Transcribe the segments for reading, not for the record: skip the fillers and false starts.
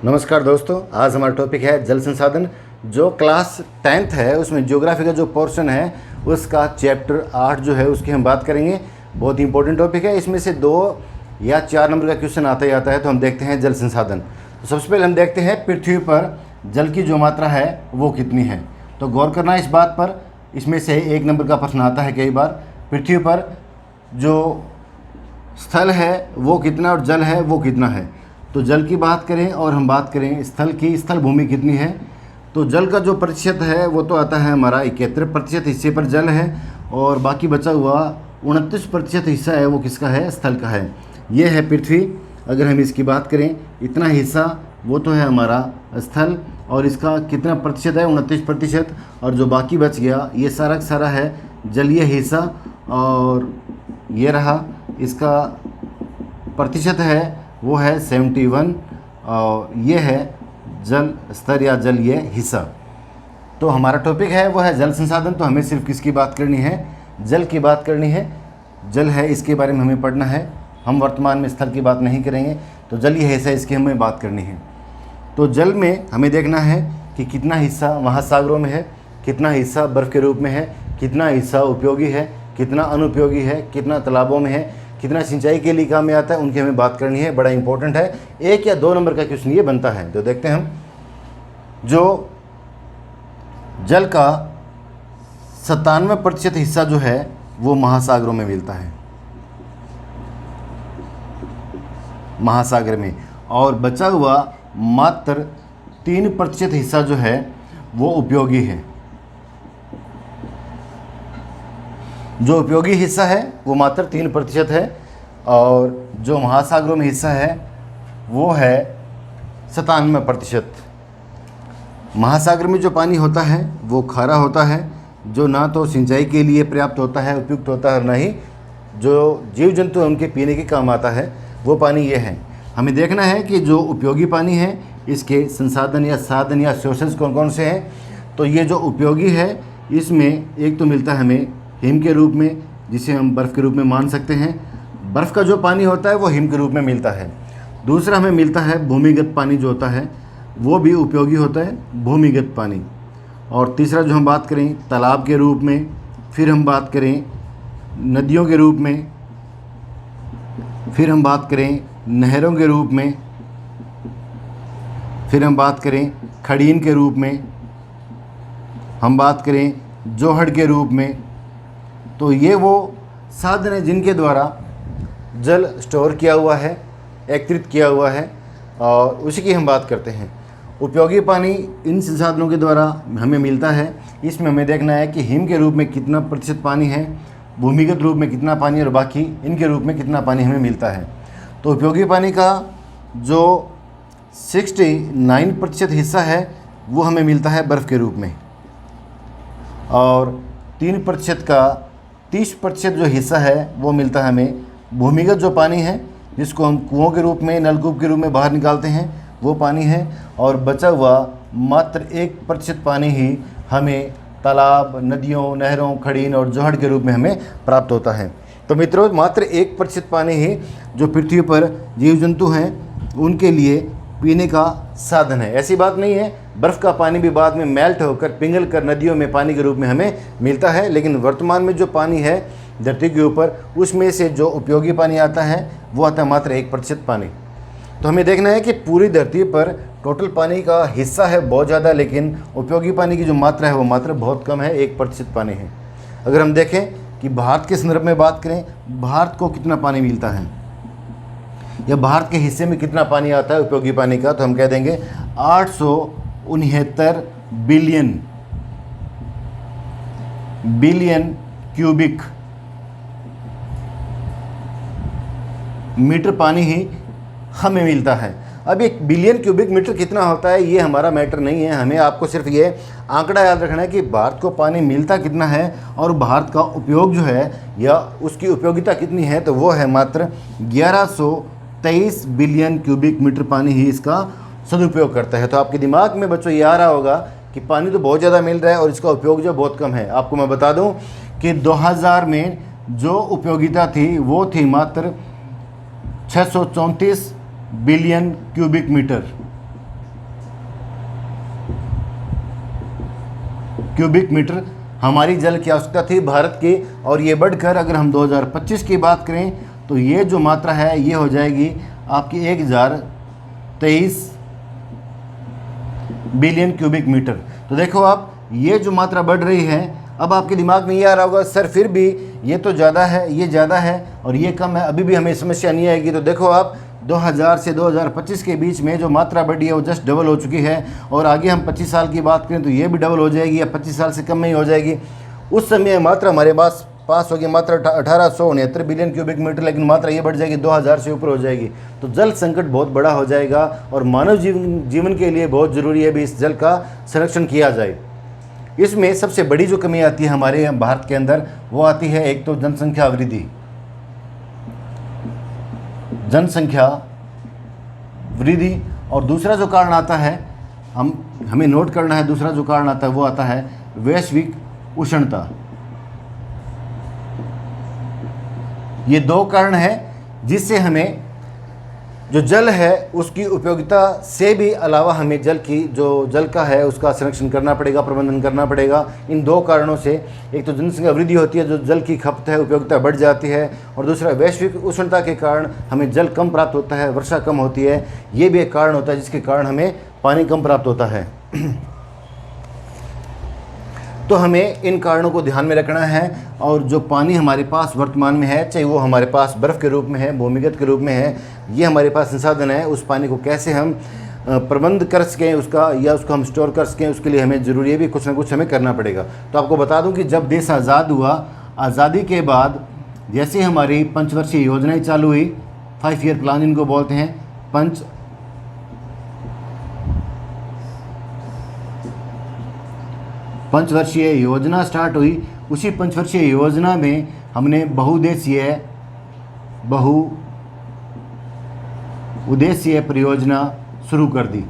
नमस्कार दोस्तों, आज हमारा टॉपिक है जल संसाधन। जो क्लास 10th है उसमें ज्योग्राफी का जो पोर्शन है उसका चैप्टर 8 जो है उसकी हम बात करेंगे। बहुत ही इंपॉर्टेंट टॉपिक है। इसमें से 2 या 4 नंबर का क्वेश्चन आता ही आता है। तो हम देखते हैं जल संसाधन। तो सबसे पहले हम देखते हैं पृथ्वी पर जल की जो मात्रा है वो कितनी है। तो गौर करना इस बात पर, इसमें से 1 नंबर का प्रश्न आता है कई बार। पृथ्वी पर जो स्थल है वो कितना और जल है वो कितना है। तो जल की बात करें और हम बात करें स्थल की, स्थल भूमि कितनी है। तो जल का जो प्रतिशत है वो तो आता है हमारा 71% हिस्से पर जल है और बाकी बचा हुआ 29% हिस्सा है वो किसका है, स्थल का है। ये है पृथ्वी। अगर हम इसकी बात करें, इतना हिस्सा वो तो है हमारा स्थल और इसका कितना प्रतिशत है, 29%। और जो बाकी बच गया ये सारा का सारा है जलीय हिस्सा और ये रहा इसका प्रतिशत है वो है 71 और ये है जल स्तर या जलीय हिस्सा। तो हमारा टॉपिक है वो है जल संसाधन। तो हमें सिर्फ किसकी बात करनी है, जल की बात करनी है। जल है इसके बारे में हमें पढ़ना है। हम वर्तमान में स्थल की बात नहीं करेंगे। तो जलीय हिस्सा इसकी हमें बात करनी है। तो जल में हमें देखना है कि कितना हिस्सा महासागरों में है, कितना हिस्सा बर्फ़ के रूप में है, कितना हिस्सा उपयोगी है, कितना अनुपयोगी है, कितना तालाबों में है, कितना सिंचाई के लिए काम में आता है, उनकी हमें बात करनी है। बड़ा इंपॉर्टेंट है। 1 या 2 नंबर का क्वेश्चन ये बनता है। तो देखते हैं हम, जो जल का 97% हिस्सा जो है वो महासागरों में मिलता है, महासागर में, और बचा हुआ मात्र 3% हिस्सा जो है वो उपयोगी है। जो उपयोगी हिस्सा है वो मात्र 3% है और जो महासागरों में हिस्सा है वो है 97%। महासागर में जो पानी होता है वो खारा होता है, जो ना तो सिंचाई के लिए पर्याप्त होता है, उपयुक्त होता है, और ना ही जो जीव जंतु उनके पीने के काम आता है वो पानी ये है। हमें देखना है कि जो उपयोगी पानी है इसके संसाधन या साधन या सोर्सेज कौन कौन से हैं। तो ये जो उपयोगी है इसमें एक तो मिलता है हमें हिम के रूप में, जिसे हम बर्फ़ के रूप में मान सकते हैं। बर्फ़ का जो पानी होता है वो हिम के रूप में मिलता है। दूसरा हमें मिलता है भूमिगत पानी जो होता है वो भी उपयोगी होता है, भूमिगत पानी। और तीसरा जो हम बात करें तालाब के रूप में, फिर हम बात करें नदियों के रूप में, फिर हम बात करें नहरों के रूप में, फिर हम बात करें खड़ीन के रूप में, हम बात करें जोहड़ के रूप में। तो ये वो साधन हैं जिनके द्वारा जल स्टोर किया हुआ है, एकत्रित किया हुआ है, और उसी की हम बात करते हैं। उपयोगी पानी इन संसाधनों के द्वारा हमें मिलता है। इसमें हमें देखना है कि हिम के रूप में कितना प्रतिशत पानी है, भूमिगत रूप में कितना पानी, और बाकी इनके रूप में कितना पानी हमें मिलता है। तो उपयोगी पानी का जो 69% हिस्सा है वो हमें मिलता है बर्फ़ के रूप में, और 3% का 30% जो हिस्सा है वो मिलता है हमें भूमिगत जो पानी है, जिसको हम कुओं के रूप में, नलकूप के रूप में बाहर निकालते हैं, वो पानी है। और बचा हुआ मात्र 1% पानी ही हमें तालाब, नदियों, नहरों, खड़ीन और जोहड़ के रूप में हमें प्राप्त होता है। तो मित्रों, मात्र 1% पानी ही जो पृथ्वी पर जीव जंतु हैं उनके लिए पीने का साधन है। ऐसी बात नहीं है, बर्फ़ का पानी भी बाद में मेल्ट होकर पिघल कर नदियों में पानी के रूप में हमें मिलता है। लेकिन वर्तमान में जो पानी है धरती के ऊपर, उसमें से जो उपयोगी पानी आता है वो आता है मात्र 1% पानी। तो हमें देखना है कि पूरी धरती पर टोटल पानी का हिस्सा है बहुत ज़्यादा, लेकिन उपयोगी पानी की जो मात्रा है वो मात्र बहुत कम है, 1% पानी है। अगर हम देखें कि भारत के संदर्भ में बात करें, भारत को कितना पानी मिलता है या भारत के हिस्से में कितना पानी आता है उपयोगी पानी का, तो हम कह देंगे 869 बिलियन क्यूबिक मीटर पानी ही हमें मिलता है। अब एक बिलियन क्यूबिक मीटर कितना होता है ये हमारा मैटर नहीं है। हमें आपको सिर्फ ये आंकड़ा याद रखना है कि भारत को पानी मिलता कितना है और भारत का उपयोग जो है या उसकी उपयोगिता कितनी है, तो वो है मात्र 1123 बिलियन क्यूबिक मीटर पानी ही इसका सदुपयोग करता है। तो आपके दिमाग में बच्चों ये आ रहा होगा कि पानी तो बहुत ज़्यादा मिल रहा है और इसका उपयोग जो बहुत कम है। आपको मैं बता दूं कि 2000 में जो उपयोगिता थी वो थी मात्र 634 billion cubic metre. Cubic metre हमारी जल की आवश्यकता थी भारत की, और ये बढ़कर अगर हम 2025 की बात करें तो ये जो मात्रा है ये हो जाएगी आपकी 1023 बिलियन क्यूबिक मीटर। तो देखो आप, ये जो मात्रा बढ़ रही है, अब आपके दिमाग में ये आ रहा होगा सर फिर भी ये तो ज़्यादा है, ये ज़्यादा है और ये कम है, अभी भी हमें समस्या नहीं आएगी। तो देखो आप, 2000 से 2025 के बीच में जो मात्रा बढ़ी है वो जस्ट डबल हो चुकी है, और आगे हम 25 साल की बात करें तो ये भी डबल हो जाएगी या 25 साल से कम में ही हो जाएगी। उस समय मात्रा हमारे पास होगी मात्रा 1869 बिलियन क्यूबिक मीटर, लेकिन मात्रा ये बढ़ जाएगी 2000 से ऊपर हो जाएगी। तो जल संकट बहुत बड़ा हो जाएगा और मानव जीवन के लिए बहुत ज़रूरी है भी इस जल का संरक्षण किया जाए। इसमें सबसे बड़ी जो कमी आती है हमारे भारत के अंदर वो आती है, एक तो जनसंख्या वृद्धि, और दूसरा जो कारण आता है हमें नोट करना है, दूसरा जो कारण आता है वो आता है वैश्विक उष्णता। ये दो कारण है जिससे हमें जो जल है उसकी उपयोगिता से भी अलावा हमें जल का है उसका संरक्षण करना पड़ेगा, प्रबंधन करना पड़ेगा। इन दो कारणों से, एक तो जनसंख्या वृद्धि होती है, जो जल की खपत है उपयोगिता बढ़ जाती है, और दूसरा वैश्विक उष्णता के कारण हमें जल कम प्राप्त होता है, वर्षा कम होती है। ये भी एक कारण होता है जिसके कारण हमें पानी कम प्राप्त होता है। तो हमें इन कारणों को ध्यान में रखना है, और जो पानी हमारे पास वर्तमान में है, चाहे वो हमारे पास बर्फ़ के रूप में है, भूमिगत के रूप में है, ये हमारे पास संसाधन है, उस पानी को कैसे हम प्रबंध कर सकें उसका, या उसको हम स्टोर कर सकें, उसके लिए हमें ज़रूरी है भी कुछ ना कुछ हमें करना पड़ेगा। तो आपको बता दूं कि जब देश आज़ाद हुआ, आज़ादी के बाद जैसे हमारी पंचवर्षीय योजनाएँ चालू हुई, 5 ईयर प्लान इनको बोलते हैं, पंचवर्षीय योजना स्टार्ट हुई। उसी पंचवर्षीय योजना में हमने बहुउद्देशीय परियोजना शुरू कर दी।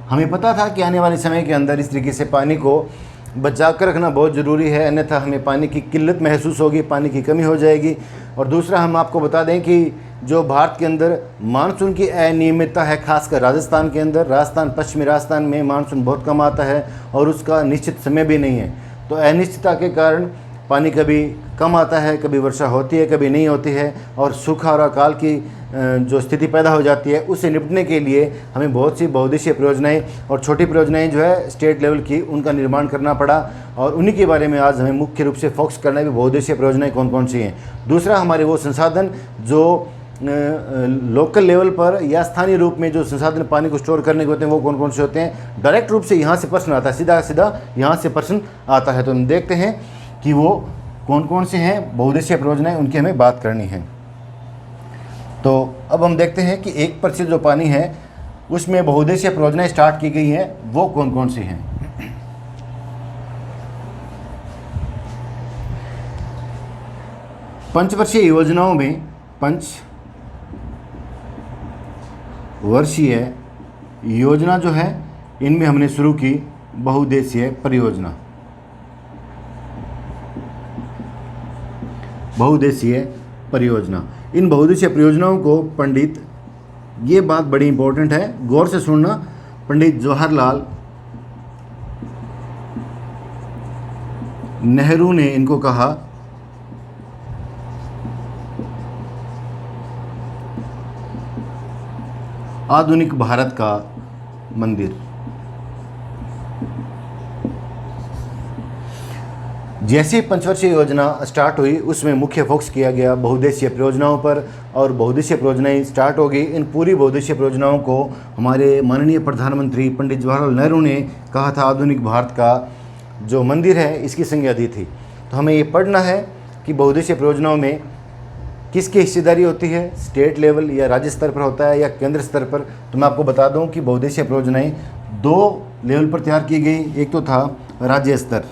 हमें पता था कि आने वाले समय के अंदर इस तरीके से पानी को बचा कर रखना बहुत ज़रूरी है, अन्यथा हमें पानी की किल्लत महसूस होगी, पानी की कमी हो जाएगी। और दूसरा हम आपको बता दें कि जो भारत के अंदर मानसून की अनियमितता है, खासकर राजस्थान के अंदर, पश्चिमी राजस्थान में मानसून बहुत कम आता है और उसका निश्चित समय भी नहीं है। तो अनिश्चितता के कारण पानी कभी कम आता है, कभी वर्षा होती है, कभी नहीं होती है, और सूखा और अकाल की जो स्थिति पैदा हो जाती है, उससे निपटने के लिए हमें बहुत सी बहुउद्देशीय परियोजनाएं और छोटी परियोजनाएं जो है स्टेट लेवल की, उनका निर्माण करना पड़ा, और उन्हीं के बारे में आज हमें मुख्य रूप से फोकस करना है कि बहुउद्देशीय परियोजनाएं कौन कौन सी हैं। दूसरा, हमारे वो संसाधन जो लोकल लेवल पर या स्थानीय रूप में जो संसाधन पानी को स्टोर करने के होते हैं वो कौन कौन से होते हैं। डायरेक्ट रूप से यहाँ से प्रश्न आता है, सीधा यहाँ से प्रश्न आता है। तो हम देखते हैं कि वो कौन कौन से हैं बहुउद्देशीय परियोजनाएं, उनकी हमें बात करनी है। तो अब हम देखते हैं कि 1% जो पानी है उसमें बहुउद्देशीय परियोजनाएं स्टार्ट की गई हैं, वो कौन कौन सी हैं। पंचवर्षीय योजनाओं में, पंचवर्षीय योजना जो है, इनमें हमने शुरू की बहुउद्देशीय परियोजना। इन बहुउद्देशीय परियोजनाओं को पंडित, ये बात बड़ी इंपॉर्टेंट है, गौर से सुनना, पंडित जवाहरलाल नेहरू ने इनको कहा आधुनिक भारत का मंदिर। जैसे पंचवर्षीय योजना स्टार्ट हुई उसमें मुख्य फोकस किया गया बहुउद्देशीय परियोजनाओं पर, और बहुउद्देशीय परियोजनाएं स्टार्ट हो गई। इन पूरी बहुउद्देशीय परियोजनाओं को हमारे माननीय प्रधानमंत्री पंडित जवाहरलाल नेहरू ने कहा था आधुनिक भारत का जो मंदिर है इसकी संज्ञा दी थी। तो हमें ये पढ़ना है कि बहुउद्देशीय परियोजनाओं में किसकी हिस्सेदारी होती है, स्टेट लेवल या राज्य स्तर पर होता है या केंद्र स्तर पर। तो मैं आपको बता दूं कि बहुउद्देशीय परियोजनाएं 2 लेवल पर तैयार की गई। एक तो था राज्य स्तर,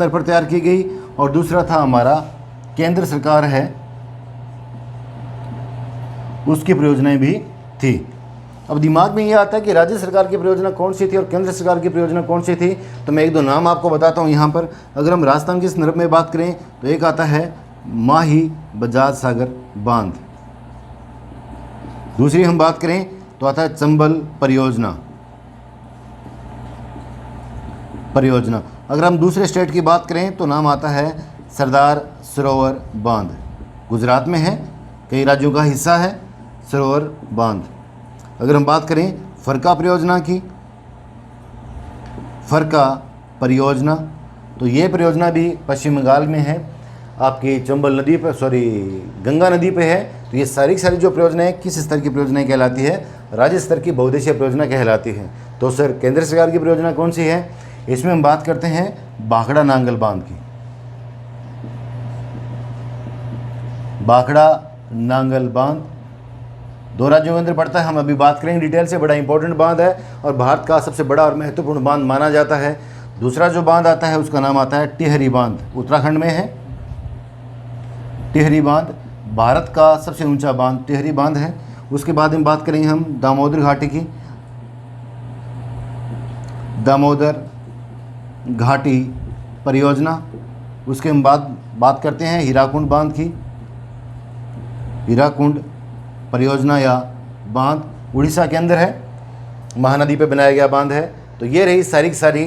पर तैयार की गई, और दूसरा था हमारा केंद्र सरकार है उसकी परियोजनाएं भी थी। अब दिमाग में ये आता है कि राज्य सरकार की परियोजना कौन सी थी और केंद्र सरकार की परियोजना कौन सी थी। तो मैं 1-2 नाम आपको बताता हूँ यहाँ पर। अगर हम राजस्थान के संदर्भ में बात करें तो एक आता है माही बजाज सागर बांध, दूसरी हम बात करें तो आता है चंबल परियोजना, परियोजना। अगर हम दूसरे स्टेट की बात करें तो नाम आता है सरदार सरोवर बांध, गुजरात में है, कई राज्यों का हिस्सा है सरोवर बांध। अगर हम बात करें फरक्का परियोजना की, फरक्का परियोजना, तो ये परियोजना भी पश्चिम बंगाल में है, आपकी चंबल नदी पर, गंगा नदी पे है। तो ये सारी जो परियोजनाएं किस स्तर की परियोजनाएं कहलाती है? राज्य स्तर की बहुउद्देशीय परियोजना कहलाती है। तो सर केंद्र सरकार की परियोजना कौन सी है? इसमें हम बात करते हैं भाखड़ा नांगल बांध की। भाखड़ा नांगल बांध 2 राज्यों के अंदर पड़ता है। हम अभी बात करेंगे डिटेल से, बड़ा इंपॉर्टेंट बांध है और भारत का सबसे बड़ा और महत्वपूर्ण बांध माना जाता है। दूसरा जो बांध आता है उसका नाम आता है टिहरी बांध, उत्तराखंड में है। टिहरी बांध भारत का सबसे ऊंचा बांध टिहरी बांध है। उसके बाद हम बात करेंगे हम दामोदर घाटी की, दामोदर घाटी परियोजना। उसके हम बात करते हैं हीराकुंड बांध की, हीराकुंड परियोजना या बांध उड़ीसा के अंदर है, महानदी पे बनाया गया बांध है। तो ये रही सारी की सारी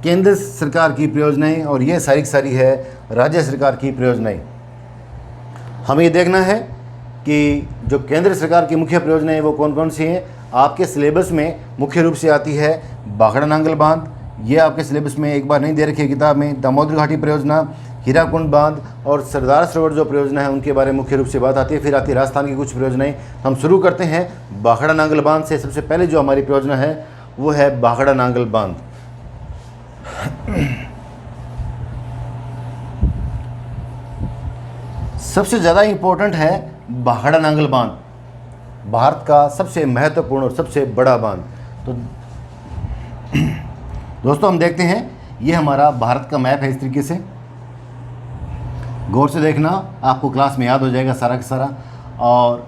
केंद्र सरकार की परियोजनाएं और ये सारी की सारी है राज्य सरकार की परियोजनाएं। हमें ये देखना है कि जो केंद्र सरकार की मुख्य परियोजनाएं वो कौन कौन सी हैं। आपके सिलेबस में मुख्य रूप से आती है भाखड़ा नांगल बांध, ये आपके सिलेबस में एक बार नहीं दे रखी है किताब में। दामोदर घाटी परियोजना, हीराकुंड बांध और सरदार सरोवर जो परियोजना है उनके बारे में मुख्य रूप से बात आती है। फिर आती है राजस्थान की कुछ परियोजनाएं। हम शुरू करते हैं भाखड़ा नांगल बांध से। सबसे पहले जो हमारी परियोजना है वो है भाखड़ा नांगल बांध। सबसे ज़्यादा इम्पोर्टेंट है भाखड़ा नांगल बांध, भारत का सबसे महत्वपूर्ण और सबसे बड़ा बांध। तो दोस्तों हम देखते हैं, ये हमारा भारत का मैप है। इस तरीके से गौर से देखना, आपको क्लास में याद हो जाएगा सारा का सारा। और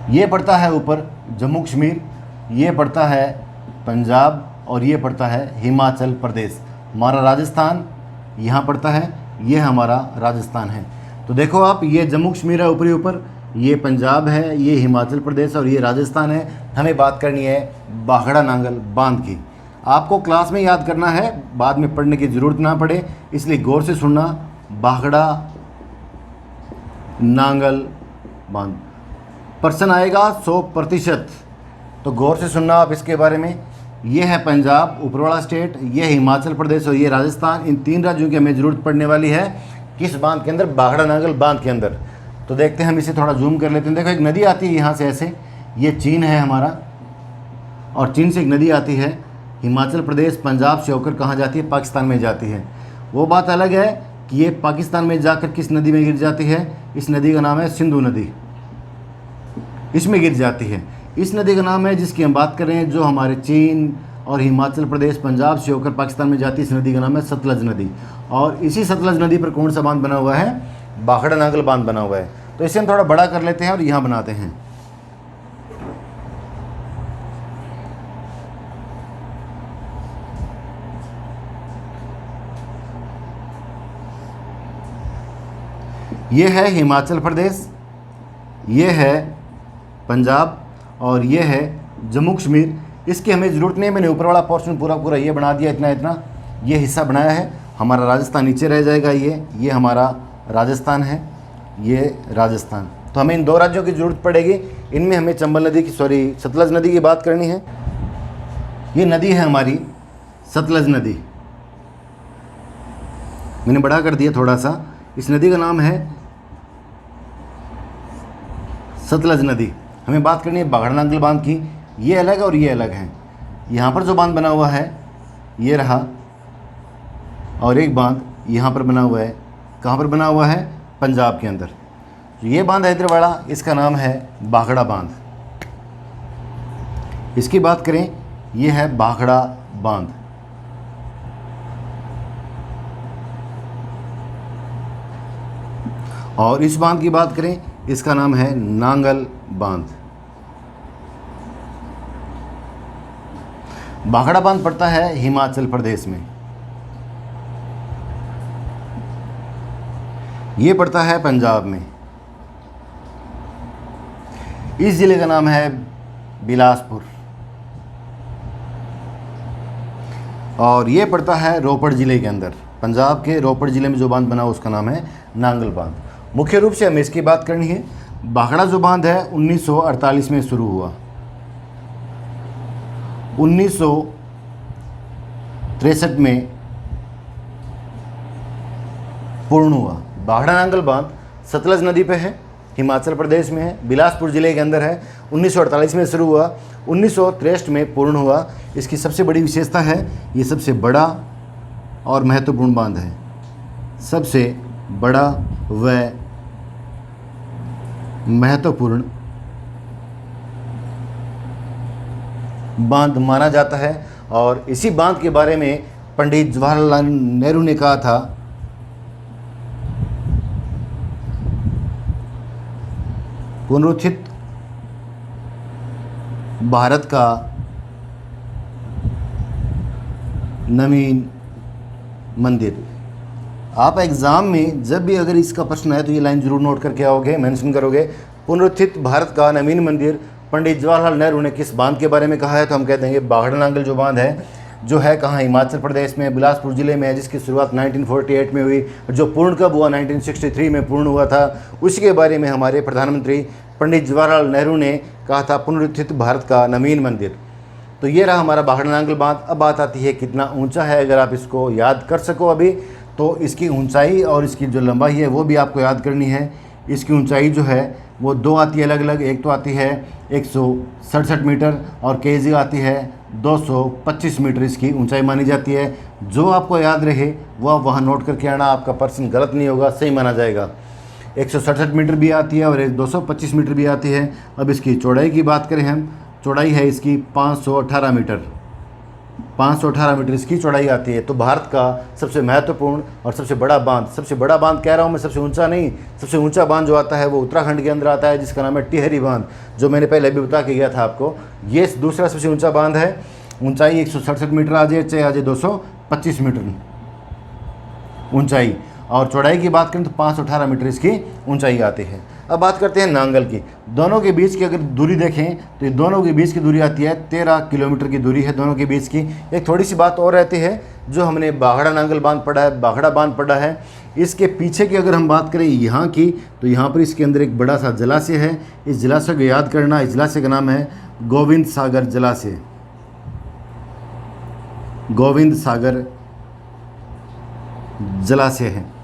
ये पड़ता है ऊपर जम्मू कश्मीर, ये पड़ता है पंजाब और ये पड़ता है हिमाचल प्रदेश। हमारा राजस्थान यहाँ पड़ता है, ये हमारा राजस्थान है। तो देखो आप, ये जम्मू कश्मीर है ऊपरी ऊपर, ये पंजाब है, ये हिमाचल प्रदेश और ये राजस्थान है। हमें बात करनी है भाखड़ा नांगल बांध की। आपको क्लास में याद करना है, बाद में पढ़ने की ज़रूरत ना पड़े, इसलिए गौर से सुनना। भाखड़ा नांगल बांध पर्सन आएगा 100%, तो गौर से सुनना आप इसके बारे में। ये है पंजाब ऊपर वाला स्टेट, ये हिमाचल प्रदेश और ये राजस्थान। इन 3 राज्यों की हमें ज़रूरत पड़ने वाली है किस बांध के अंदर? भाखड़ा नांगल बांध के अंदर। तो देखते हैं, हम इसे थोड़ा जूम कर लेते हैं। देखो एक नदी आती है यहाँ से ऐसे, ये चीन है हमारा, और चीन से एक नदी आती है हिमाचल प्रदेश पंजाब से होकर कहाँ जाती है? पाकिस्तान में जाती है। वो बात अलग है कि ये पाकिस्तान में जाकर किस नदी में गिर जाती है? इस नदी का नाम है सिंधु नदी, इसमें गिर जाती है। इस नदी का नाम है जिसकी हम बात कर रहे हैं, जो हमारे चीन और हिमाचल प्रदेश पंजाब से होकर पाकिस्तान में जाती है। इस नदी का नाम है सतलज नदी। और इसी सतलज नदी पर कौन सा बांध बना हुआ है? भाखड़ा नांगल बांध बना हुआ है। तो इसे हम थोड़ा बड़ा कर लेते हैं और यहाँ बनाते हैं। ये है हिमाचल प्रदेश, ये है पंजाब और ये है जम्मू कश्मीर। इसकी हमें ज़रूरत नहीं है, मैंने ऊपर वाला पोर्शन पूरा ये बना दिया, इतना इतना ये हिस्सा बनाया है। हमारा राजस्थान नीचे रह जाएगा। ये हमारा राजस्थान है, ये राजस्थान। तो हमें इन 2 राज्यों की ज़रूरत पड़ेगी। इनमें हमें चंबल नदी की सतलज नदी की बात करनी है। ये नदी है हमारी सतलज नदी, मैंने बड़ा कर दिया थोड़ा सा। इस नदी का नाम है सतलज नदी। हमें बात करनी है भाखड़ा नांगल बांध की। ये अलग है और ये अलग है। यहाँ पर जो बांध बना हुआ है ये रहा, और एक बांध यहाँ पर बना हुआ है। कहाँ पर बना हुआ है? पंजाब के अंदर। तो ये बांध है इधर वाला, इसका नाम है भाखड़ा बांध। इसकी बात करें, ये है भाखड़ा बांध। और इस बांध की बात करें, इसका नाम है नांगल बांध। भाखड़ा बांध पड़ता है हिमाचल प्रदेश में, ये पड़ता है पंजाब में। इस ज़िले का नाम है बिलासपुर। और ये पड़ता है रोपड़ ज़िले के अंदर। पंजाब के रोपड़ ज़िले में जो बांध बना उसका नाम है नांगल बांध। मुख्य रूप से हमें इसकी बात करनी है। भाखड़ा जो बांध है 1948 में शुरू हुआ, 1963 में पूर्ण हुआ। भाखड़ा नांगल बांध सतलज नदी पे है, हिमाचल प्रदेश में है, बिलासपुर ज़िले के अंदर है। 1948 में शुरू हुआ, 1963 में पूर्ण हुआ। इसकी सबसे बड़ी विशेषता है ये सबसे बड़ा और महत्वपूर्ण बांध है, सबसे बड़ा व महत्वपूर्ण बांध माना जाता है। और इसी बांध के बारे में पंडित जवाहरलाल नेहरू ने कहा था पुनरुत्थित भारत का नवीन मंदिर। आप एग्ज़ाम में जब भी अगर इसका प्रश्न है तो ये लाइन जरूर नोट करके आओगे, मेंशन करोगे। पुनरुत्थित भारत का नवीन मंदिर पंडित जवाहरलाल नेहरू ने किस बांध के बारे में कहा है? तो हम कह देंगे भाखड़ा नांगल जो बांध है, जो है कहाँ, हिमाचल प्रदेश में, बिलासपुर ज़िले में है, जिसकी शुरुआत 1948 में हुई, जो पूर्ण कब हुआ, 1963 में पूर्ण हुआ था। उसी के बारे में हमारे प्रधानमंत्री पंडित जवाहरलाल नेहरू ने कहा था पुनरुत्थित भारत का नवीन मंदिर। तो ये रहा हमारा भाखड़ा नांगल बांध। अब बात आती है कितना ऊंचा है। अगर आप इसको याद कर सको अभी, तो इसकी ऊंचाई और इसकी जो लंबाई है वो भी आपको याद करनी है। इसकी ऊंचाई जो है वो दो आती है अलग अलग। एक तो आती है 167 मीटर और केजी आती है 225 मीटर इसकी ऊंचाई मानी जाती है। जो आपको याद रहे वो आप वहाँ नोट करके आना, आपका पर्सन गलत नहीं होगा, सही माना जाएगा। 167 मीटर भी आती है और 225 मीटर भी आती है। अब इसकी चौड़ाई की बात करें हम, चौड़ाई है इसकी 518 मीटर, 518 मीटर इसकी चौड़ाई आती है। तो भारत का सबसे महत्वपूर्ण और सबसे बड़ा बांध, सबसे बड़ा बांध कह रहा हूँ मैं, सबसे ऊंचा नहीं, सबसे ऊंचा बांध जो आता है वो उत्तराखंड के अंदर आता है, जिसका नाम है टिहरी बांध, जो मैंने पहले अभी बता के गया था आपको। ये दूसरा सबसे ऊंचा बांध है। ऊंचाई 167 मीटर आ जाए, चाहे आ जाए 225 मीटर ऊंचाई, और चौड़ाई की बात करें तो 518 मीटर इसकी ऊंचाई आती है। अब बात करते हैं नांगल की। दोनों के बीच की अगर दूरी देखें तो ये दोनों के बीच की दूरी आती है 13 किलोमीटर की दूरी है दोनों के बीच की। एक थोड़ी सी बात और रहती है, जो हमने भाखड़ा नांगल बांध पढ़ा है, भाखड़ा बांध पढ़ा है, इसके पीछे की अगर हम बात करें यहाँ की, तो यहाँ पर इसके अंदर एक बड़ा सा जलाशय है। इस जलाशय को याद करना, इस जलाशय का नाम है गोविंद सागर जलाशय। गोविंद सागर जलाशय है।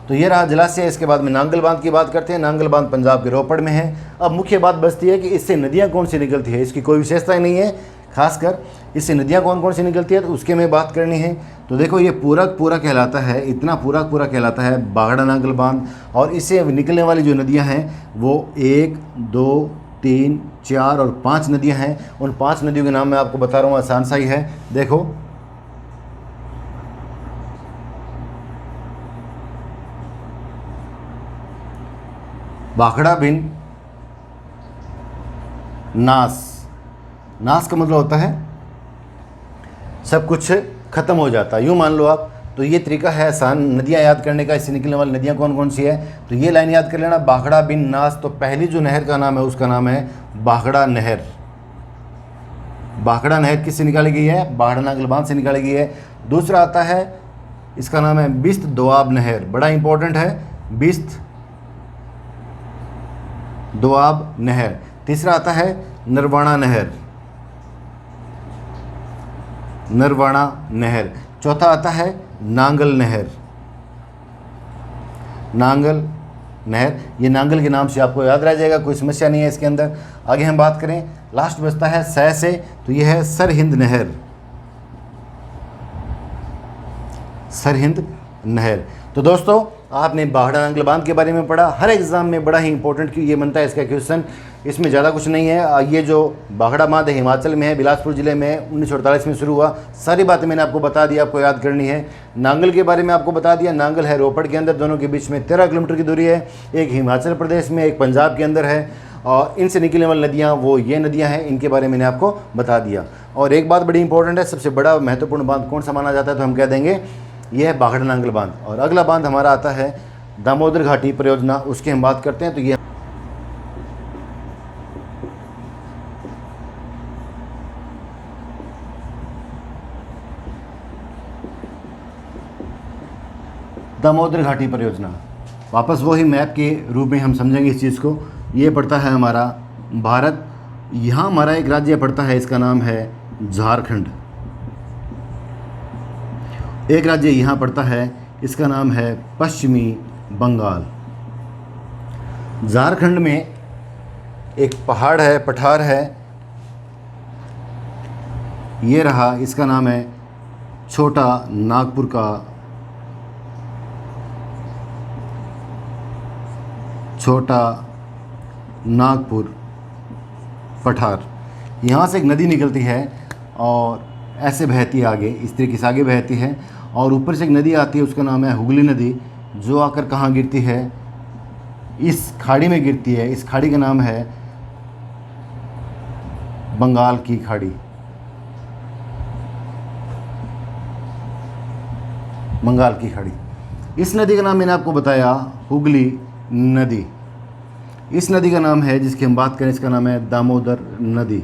तो ये रहा जलाशय। इसके बाद में नांगल बांध की बात करते हैं। नांगल बांध पंजाब के रोपड़ में है। अब मुख्य बात बचती है कि इससे नदियाँ कौन सी निकलती है। इसकी कोई विशेषता नहीं है, खासकर इससे नदियाँ कौन कौन सी निकलती है तो उसके में बात करनी है। तो देखो ये पूरा कहलाता है, इतना पूरा कहलाता है भाखड़ा नांगल बांध। और इससे निकलने वाली जो नदियाँ हैं वो 1, 2, 3, 4 और 5 नदियाँ हैं। उन 5 नदियों के नाम मैं आपको बता रहा हूँ, आसान सा ही है। देखो भाखड़ा बिन नास। नास का मतलब होता है सब कुछ खत्म हो जाता है, यूँ मान लो आप। तो ये तरीका है आसान नदियाँ याद करने का। इससे निकलने वाली नदियाँ कौन कौन सी है, तो ये लाइन याद कर लेना, भाखड़ा बिन नास। तो पहली जो नहर का नाम है उसका नाम है भाखड़ा नहर। भाखड़ा नहर किससे निकाली गई है? भाखड़ा नांगल बांध से निकाली गई है। दूसरा आता है, इसका नाम है बिस्त दोआब नहर, बड़ा इंपॉर्टेंट है, बिस्त दोआब नहर। तीसरा आता है नरवाणा नहर, नरवाणा नहर। चौथा आता है नांगल नहर, नांगल नहर। ये नांगल के नाम से आपको याद रह जाएगा, कोई समस्या नहीं है इसके अंदर। आगे हम बात करें, लास्ट बचता है सै से, तो ये है सरहिंद नहर, सरहिंद नहर। तो दोस्तों आपने भाखड़ा नांगल बांध के बारे में पढ़ा। हर एग्जाम में बड़ा ही इंपॉर्टेंट ये बनता है इसका क्वेश्चन, इसमें ज़्यादा कुछ नहीं है। ये जो भाखड़ा बांध है हिमाचल में है, बिलासपुर ज़िले में 1948 में शुरू हुआ। सारी बातें मैंने आपको बता दी, आपको याद करनी है। नांगल के बारे में आपको बता दिया, नांगल है रोपड़ के अंदर, दोनों के बीच में 13 किलोमीटर की दूरी है। एक हिमाचल प्रदेश में, एक पंजाब के अंदर है। और इनसे निकलने वाली नदियाँ वो ये नदियाँ हैं, इनके बारे में मैंने आपको बता दिया। और एक बात बड़ी इंपॉर्टेंट है, सबसे बड़ा महत्वपूर्ण बांध कौन सा माना जाता है, तो हम कह देंगे यह है भाखड़ा नांगल बांध। और अगला बांध हमारा आता है दामोदर घाटी परियोजना, उसकी हम बात करते हैं। तो ये दामोदर घाटी परियोजना। वापस वही मैप के रूप में हम समझेंगे इस चीज़ को। ये पड़ता है हमारा भारत, यहाँ हमारा एक राज्य पड़ता है, इसका नाम है झारखंड। एक राज्य यहाँ पड़ता है, इसका नाम है पश्चिमी बंगाल। झारखंड में एक पहाड़ है, पठार है, ये रहा, इसका नाम है छोटा नागपुर का छोटा नागपुर पठार। यहाँ से एक नदी निकलती है और ऐसे बहती है आगे, इस तरीके से आगे बहती है, और ऊपर से एक नदी आती है, उसका नाम है हुगली नदी, जो आकर कहाँ गिरती है, इस खाड़ी में गिरती है। इस खाड़ी का नाम है बंगाल की खाड़ी, बंगाल की खाड़ी। इस नदी का नाम मैंने आपको बताया हुगली नदी। इस नदी का नाम है, जिसकी हम बात करें, इसका नाम है दामोदर नदी।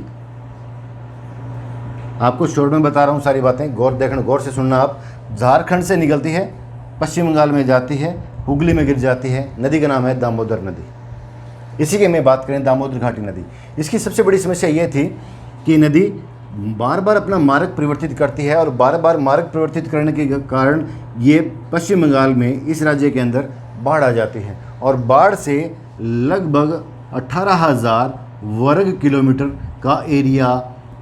आपको शॉर्ट में बता रहा हूँ सारी बातें, गौर से सुनना आप। झारखंड से निकलती है, पश्चिम बंगाल में जाती है, हुगली में गिर जाती है, नदी का नाम है दामोदर नदी। इसी की मैं बात करें, दामोदर घाटी नदी। इसकी सबसे बड़ी समस्या ये थी कि नदी बार बार अपना मार्ग परिवर्तित करती है, और बार बार मार्ग परिवर्तित करने के कारण ये पश्चिम बंगाल में, इस राज्य के अंदर बाढ़ आ जाती है, और बाढ़ से लगभग 18,000 वर्ग किलोमीटर का एरिया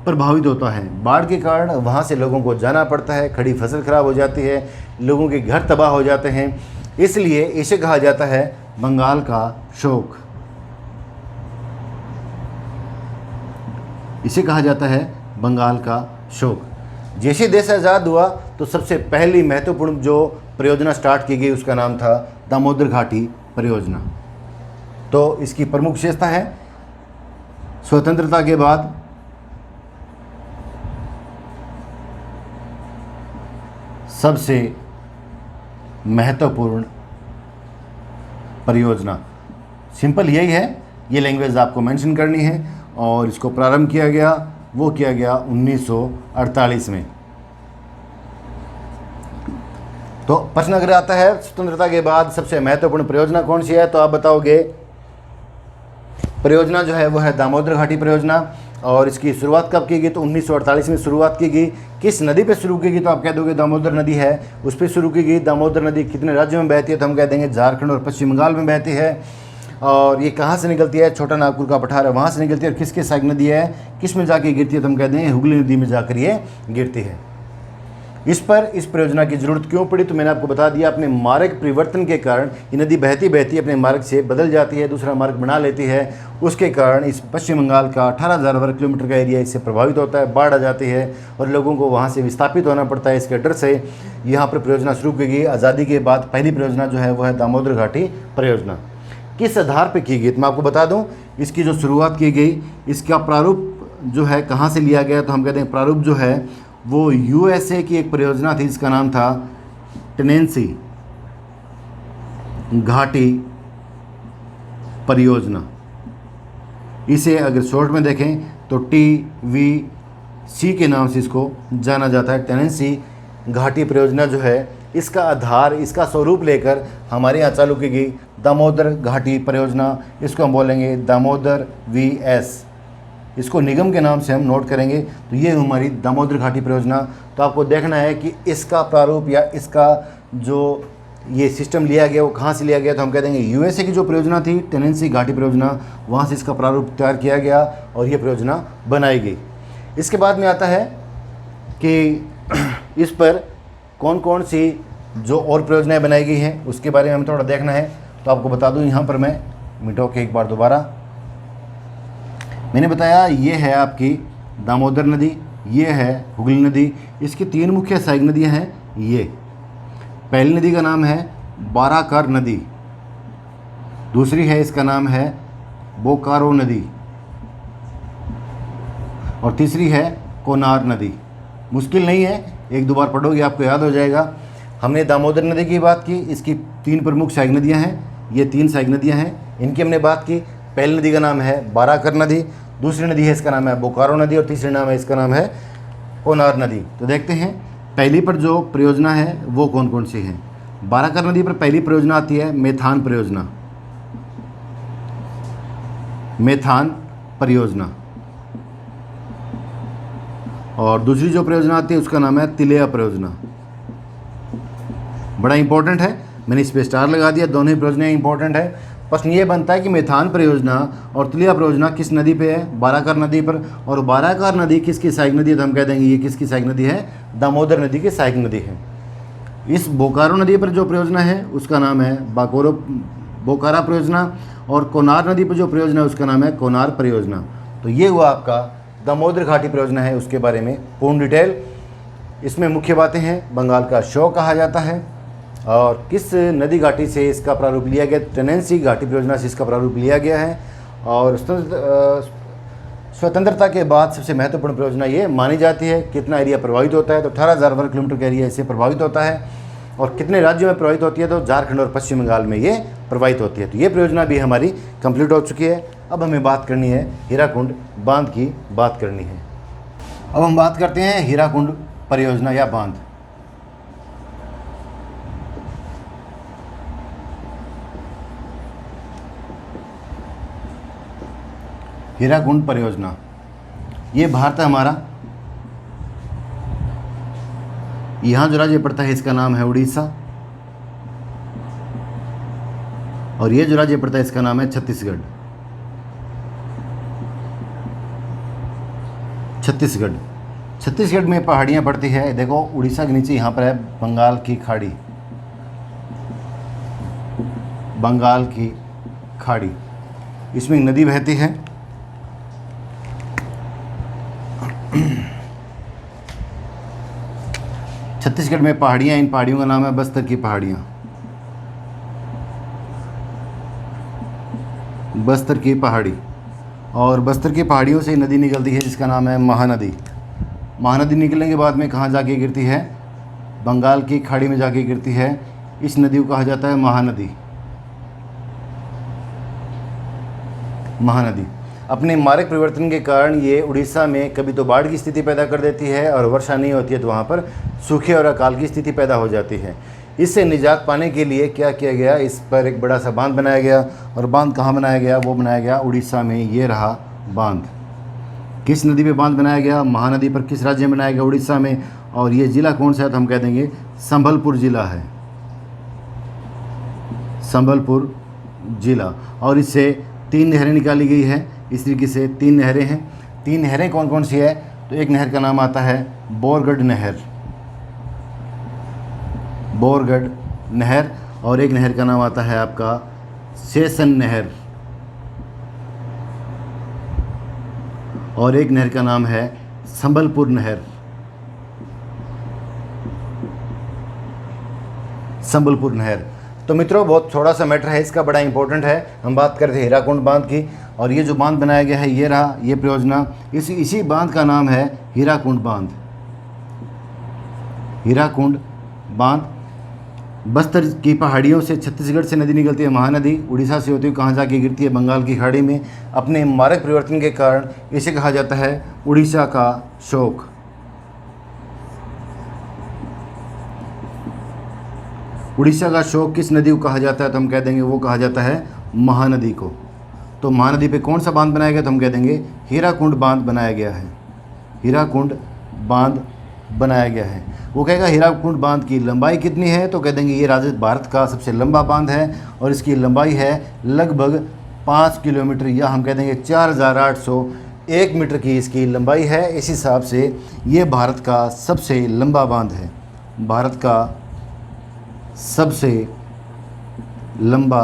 प्रभावित होता है। बाढ़ के कारण वहाँ से लोगों को जाना पड़ता है, खड़ी फसल खराब हो जाती है, लोगों के घर तबाह हो जाते हैं। इसलिए इसे कहा जाता है बंगाल का शोक। इसे कहा जाता है बंगाल का शोक। जैसे देश आज़ाद हुआ तो सबसे पहली महत्वपूर्ण जो परियोजना स्टार्ट की गई, उसका नाम था दामोदर घाटी परियोजना। तो इसकी प्रमुख विशेषता है, स्वतंत्रता के बाद सबसे महत्वपूर्ण परियोजना। सिंपल यही है, ये लैंग्वेज आपको मेंशन करनी है। और इसको प्रारंभ किया गया, वो किया गया 1948 में। तो प्रश्न अगर आता है स्वतंत्रता के बाद सबसे महत्वपूर्ण परियोजना कौन सी है, तो आप बताओगे परियोजना जो है वो है दामोदर घाटी परियोजना। और इसकी शुरुआत कब की गई, तो 1948 में शुरुआत की गई। किस नदी पे शुरू की गई, तो आप कह दोगे दामोदर नदी है, उस पर शुरू की गई। दामोदर नदी कितने राज्यों में बहती है, तो हम कह देंगे झारखंड और पश्चिम बंगाल में बहती है। और ये कहाँ से निकलती है, छोटा नागपुर का पठार है, वहाँ से निकलती है। और किसके साइड नदी है, किस में जाके गिरती है, तो हम कह देंगे हुगली नदी में जाकर ये गिरती है। इस परियोजना की ज़रूरत क्यों पड़ी, तो मैंने आपको बता दिया, अपने मार्ग परिवर्तन के कारण ये नदी बहती बहती अपने मार्ग से बदल जाती है, दूसरा मार्ग बना लेती है। उसके कारण इस पश्चिम बंगाल का 18,000 वर्ग किलोमीटर का एरिया इससे प्रभावित होता है, बाढ़ आ जाती है और लोगों को वहाँ से विस्थापित होना पड़ता है। इसके डर से यहाँ पर परियोजना शुरू की गई। आज़ादी के बाद पहली परियोजना जो है वो है दामोदर घाटी परियोजना। किस आधार पर की गई, तो मैं आपको बता दूँ, इसकी जो शुरुआत की गई, इसका प्रारूप जो है कहाँ से लिया गया, तो हम कहते हैं प्रारूप जो है वो यूएसए की एक परियोजना थी, जिसका नाम था टेनेंसी घाटी परियोजना। इसे अगर शॉर्ट में देखें तो TVC के नाम से इसको जाना जाता है। टेनेंसी घाटी परियोजना जो है, इसका आधार, इसका स्वरूप लेकर हमारे यहाँ चालू की गई दामोदर घाटी परियोजना। इसको हम बोलेंगे दामोदर VS, इसको निगम के नाम से हम नोट करेंगे। तो ये हमारी दामोदर घाटी परियोजना। तो आपको देखना है कि इसका प्रारूप या इसका जो ये सिस्टम लिया गया वो कहाँ से लिया गया, तो हम कह देंगे यूएसए की जो परियोजना थी टेनेंसी घाटी परियोजना, वहाँ से इसका प्रारूप तैयार किया गया और ये परियोजना बनाई गई। इसके बाद में आता है कि इस पर कौन कौन सी जो और परियोजनाएँ बनाई गई हैं, उसके बारे में हमें थोड़ा देखना है। तो आपको बता दूँ, यहाँ पर मैं मिटो के एक बार दोबारा मैंने बताया, ये है आपकी दामोदर नदी, ये है हुगली नदी। इसकी 3 मुख्य सहायक नदियाँ हैं। ये पहली नदी का नाम है बाराकर नदी, दूसरी है इसका नाम है बोकारो नदी, और तीसरी है कोनार नदी। मुश्किल नहीं है, 1-2 बार पढ़ोगे आपको याद हो जाएगा। हमने दामोदर नदी की बात की, इसकी 3 प्रमुख सहायक नदियाँ हैं। ये 3 सहायक नदियाँ हैं, इनकी हमने बात की। पहली नदी का नाम है बाराकर नदी, दूसरी नदी है इसका नाम है बोकारो नदी, और तीसरी नाम है इसका नाम है कोनार नदी। तो देखते हैं पहली पर जो परियोजना है वो कौन कौन सी है। बाराकर नदी पर पहली परियोजना आती है मेथान परियोजना, मेथान परियोजना। और दूसरी जो परियोजना आती है उसका नाम है तिलैया परियोजना। बड़ा इंपॉर्टेंट है, मैंने इस पे स्टार लगा दिया, दोनों ही परियोजनाएं इंपॉर्टेंट है। प्रश्न ये बनता है कि मेथान परियोजना और तिलैया परियोजना किस नदी पे है? बाराकर नदी पर। और बाराकर नदी किसकी सहायक नदी है? तो हम कह देंगे ये किसकी सहायक नदी है? दामोदर नदी की सहायक नदी है। इस बोकारो नदी पर जो परियोजना है उसका नाम है बोकारा परियोजना, और कोनार नदी पर जो परियोजना है उसका नाम है कोनार परियोजना। तो ये हुआ आपका दामोदर घाटी परियोजना है, उसके बारे में पूर्ण डिटेल। इसमें मुख्य बातें हैं, बंगाल का शो कहा जाता है, और किस नदी घाटी से इसका प्रारूप लिया गया? टेनेंसी घाटी परियोजना से इसका प्रारूप लिया गया है। और स्वतंत्रता के बाद सबसे महत्वपूर्ण परियोजना ये मानी जाती है। कितना एरिया प्रभावित होता है? तो 18,000 वर्ग किलोमीटर का एरिया इससे प्रभावित होता है। और कितने राज्यों में प्रभावित होती है? तो झारखंड और पश्चिम बंगाल में ये प्रभावित होती है। तो ये परियोजना भी हमारी कंप्लीट हो चुकी है। अब हमें बात करनी है हीराकुंड बांध की बात करनी है। अब हम बात करते हैं हीराकुंड परियोजना या बांध। हीराकुंड परियोजना ये भारत है हमारा। यहाँ जो राज्य पड़ता है इसका नाम है उड़ीसा, और ये जो राज्य पड़ता है इसका नाम है छत्तीसगढ़। छत्तीसगढ़ में पहाड़ियाँ पड़ती है। देखो उड़ीसा के नीचे यहाँ पर है बंगाल की खाड़ी, बंगाल की खाड़ी, इसमें एक नदी बहती है। छत्तीसगढ़ में पहाड़ियाँ, इन पहाड़ियों का नाम है बस्तर की पहाड़ियाँ, बस्तर की पहाड़ी। और बस्तर की पहाड़ियों से नदी निकलती है जिसका नाम है महानदी। महानदी निकलने के बाद में कहाँ जाके गिरती है? बंगाल की खाड़ी में जाके गिरती है। इस नदी को कहा जाता है महानदी। महानदी अपने मार्ग परिवर्तन के कारण ये उड़ीसा में कभी तो बाढ़ की स्थिति पैदा कर देती है, और वर्षा नहीं होती है तो वहाँ पर सूखे और अकाल की स्थिति पैदा हो जाती है। इससे निजात पाने के लिए क्या किया गया? इस पर एक बड़ा सा बांध बनाया गया। और बांध कहाँ बनाया गया? वो बनाया गया उड़ीसा में। ये रहा बांध। किस नदी पे बांध बनाया गया? महानदी पर। किस राज्य में बनाया गया? उड़ीसा में। और ये ज़िला कौन सा है? तो हम कह देंगे संबलपुर ज़िला है, संबलपुर ज़िला। और इससे 3 नहरें निकाली गई है। इस तरीके से 3 नहरें हैं। 3 नहरें कौन कौन सी है? तो एक नहर का नाम आता है बोरगढ़ नहर, बोरगढ़ नहर। और एक नहर का नाम आता है आपका शेषन नहर, और एक नहर का नाम है संबलपुर नहर, संबलपुर नहर। तो मित्रों बहुत थोड़ा सा मैटर है, इसका बड़ा इंपॉर्टेंट है। हम बात करते हैं हीराकुंड बांध की, और ये जो बांध बनाया गया है ये रहा ये परियोजना। इसी बांध का नाम है हीराकुंड बांध। हीराकुंड बांध। बस्तर की पहाड़ियों से छत्तीसगढ़ से नदी निकलती है महानदी, उड़ीसा से होती हुई कहाँ जाके गिरती है? बंगाल की खाड़ी में। अपने मार्ग परिवर्तन के कारण इसे कहा जाता है उड़ीसा का शोक। उड़ीसा का शोक किस नदी को कहा जाता है? तो हम कह देंगे वो कहा जाता है महानदी को। तो महानदी पे कौन सा बांध बनाया गया? तो हम कह देंगे हीराकुंड बांध बनाया गया है। हीराकुंड बांध बनाया गया है। वो कहेगा हीराकुंड बांध की लंबाई कितनी है? तो कह देंगे ये भारत का सबसे लंबा बांध है, और इसकी लंबाई है लगभग 5 किलोमीटर, या हम कह देंगे 4,801 मीटर की इसकी लंबाई है। इस हिसाब से ये भारत का सबसे लंबा बांध है, भारत का सबसे लंबा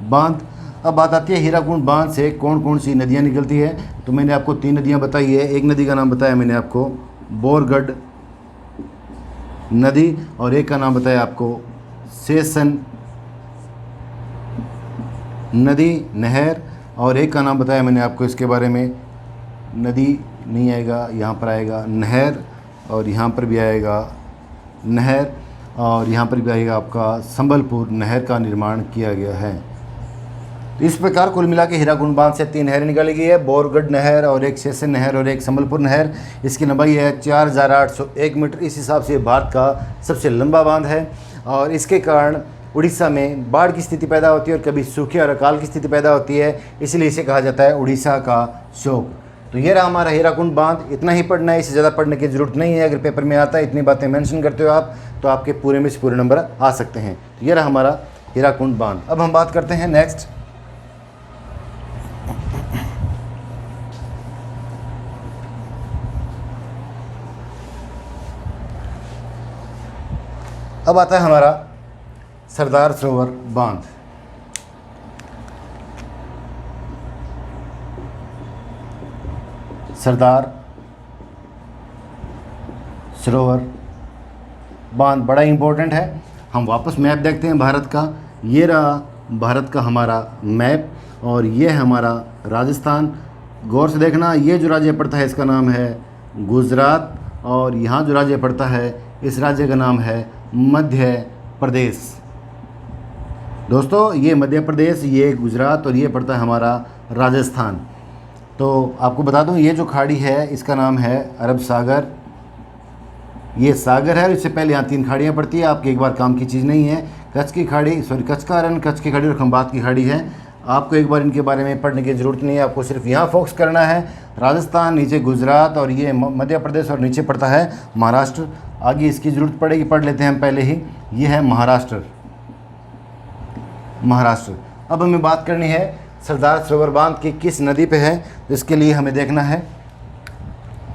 बांध। अब बात आती है हीराकुंड बांध से कौन कौन सी नदियाँ निकलती है। तो मैंने आपको 3 नदियाँ बताई है। एक नदी का नाम बताया मैंने आपको बोरगढ़ नदी, और एक का नाम बताया आपको शेषन नदी नहर, और एक का नाम बताया मैंने आपको इसके बारे में, नदी नहीं आएगा यहाँ पर आएगा नहर, और यहाँ पर भी आएगा नहर, और यहाँ पर भी आएगा आपका संबलपुर नहर का निर्माण किया गया है। तो इस प्रकार कुल मिला के हीराकुंड बांध से 3 नहरें निकाली गई है, बोरगढ़ नहर और एक शेषन नहर और एक संबलपुर नहर। इसकी लंबाई है 4,801 मीटर। इस हिसाब से भारत का सबसे लंबा बांध है। और इसके कारण उड़ीसा में बाढ़ की स्थिति पैदा होती है और कभी सूखे और अकाल की स्थिति पैदा होती है, इसलिए इसे कहा जाता है उड़ीसा का शोक। तो ये रहा हमारा हीराकुंड बांध। इतना ही पढ़ना है, इससे ज़्यादा पढ़ने की ज़रूरत नहीं है। अगर पेपर में आता है, इतनी बातें मेंशन करते हो आप, तो आपके पूरे में से पूरे नंबर आ सकते हैं। तो ये रहा हमारा हीराकुंड बांध। अब हम बात करते हैं नेक्स्ट, अब आता है हमारा सरदार सरोवर बांध। सरदार सरोवर बांध बड़ा इंपॉर्टेंट है। हम वापस मैप देखते हैं भारत का। ये रहा भारत का हमारा मैप और ये है हमारा राजस्थान। गौर से देखना, ये जो राज्य पड़ता है इसका नाम है गुजरात और यहाँ जो राज्य पड़ता है इस राज्य का नाम है मध्य प्रदेश। दोस्तों ये मध्य प्रदेश, ये गुजरात और ये पड़ता है हमारा राजस्थान। तो आपको बता दूं, ये जो खाड़ी है इसका नाम है अरब सागर। ये सागर है और इससे पहले यहाँ 3 खाड़ियाँ पड़ती है। आपके एक बार काम की चीज़ नहीं है। कच्छ की खाड़ी, कच्छ का रण, कच्छ की खाड़ी और खंबात की खाड़ी है। आपको एक बार इनके बारे में पढ़ने की ज़रूरत नहीं है, आपको सिर्फ यहाँ फोकस करना है। राजस्थान, नीचे गुजरात और ये मध्य प्रदेश और नीचे पड़ता है महाराष्ट्र। आगे इसकी ज़रूरत पड़ेगी, पढ़ लेते हैं हम पहले ही। ये है महाराष्ट्र। अब हमें बात करनी है सरदार सरोवर बांध की किस नदी पे है। तो इसके लिए हमें देखना है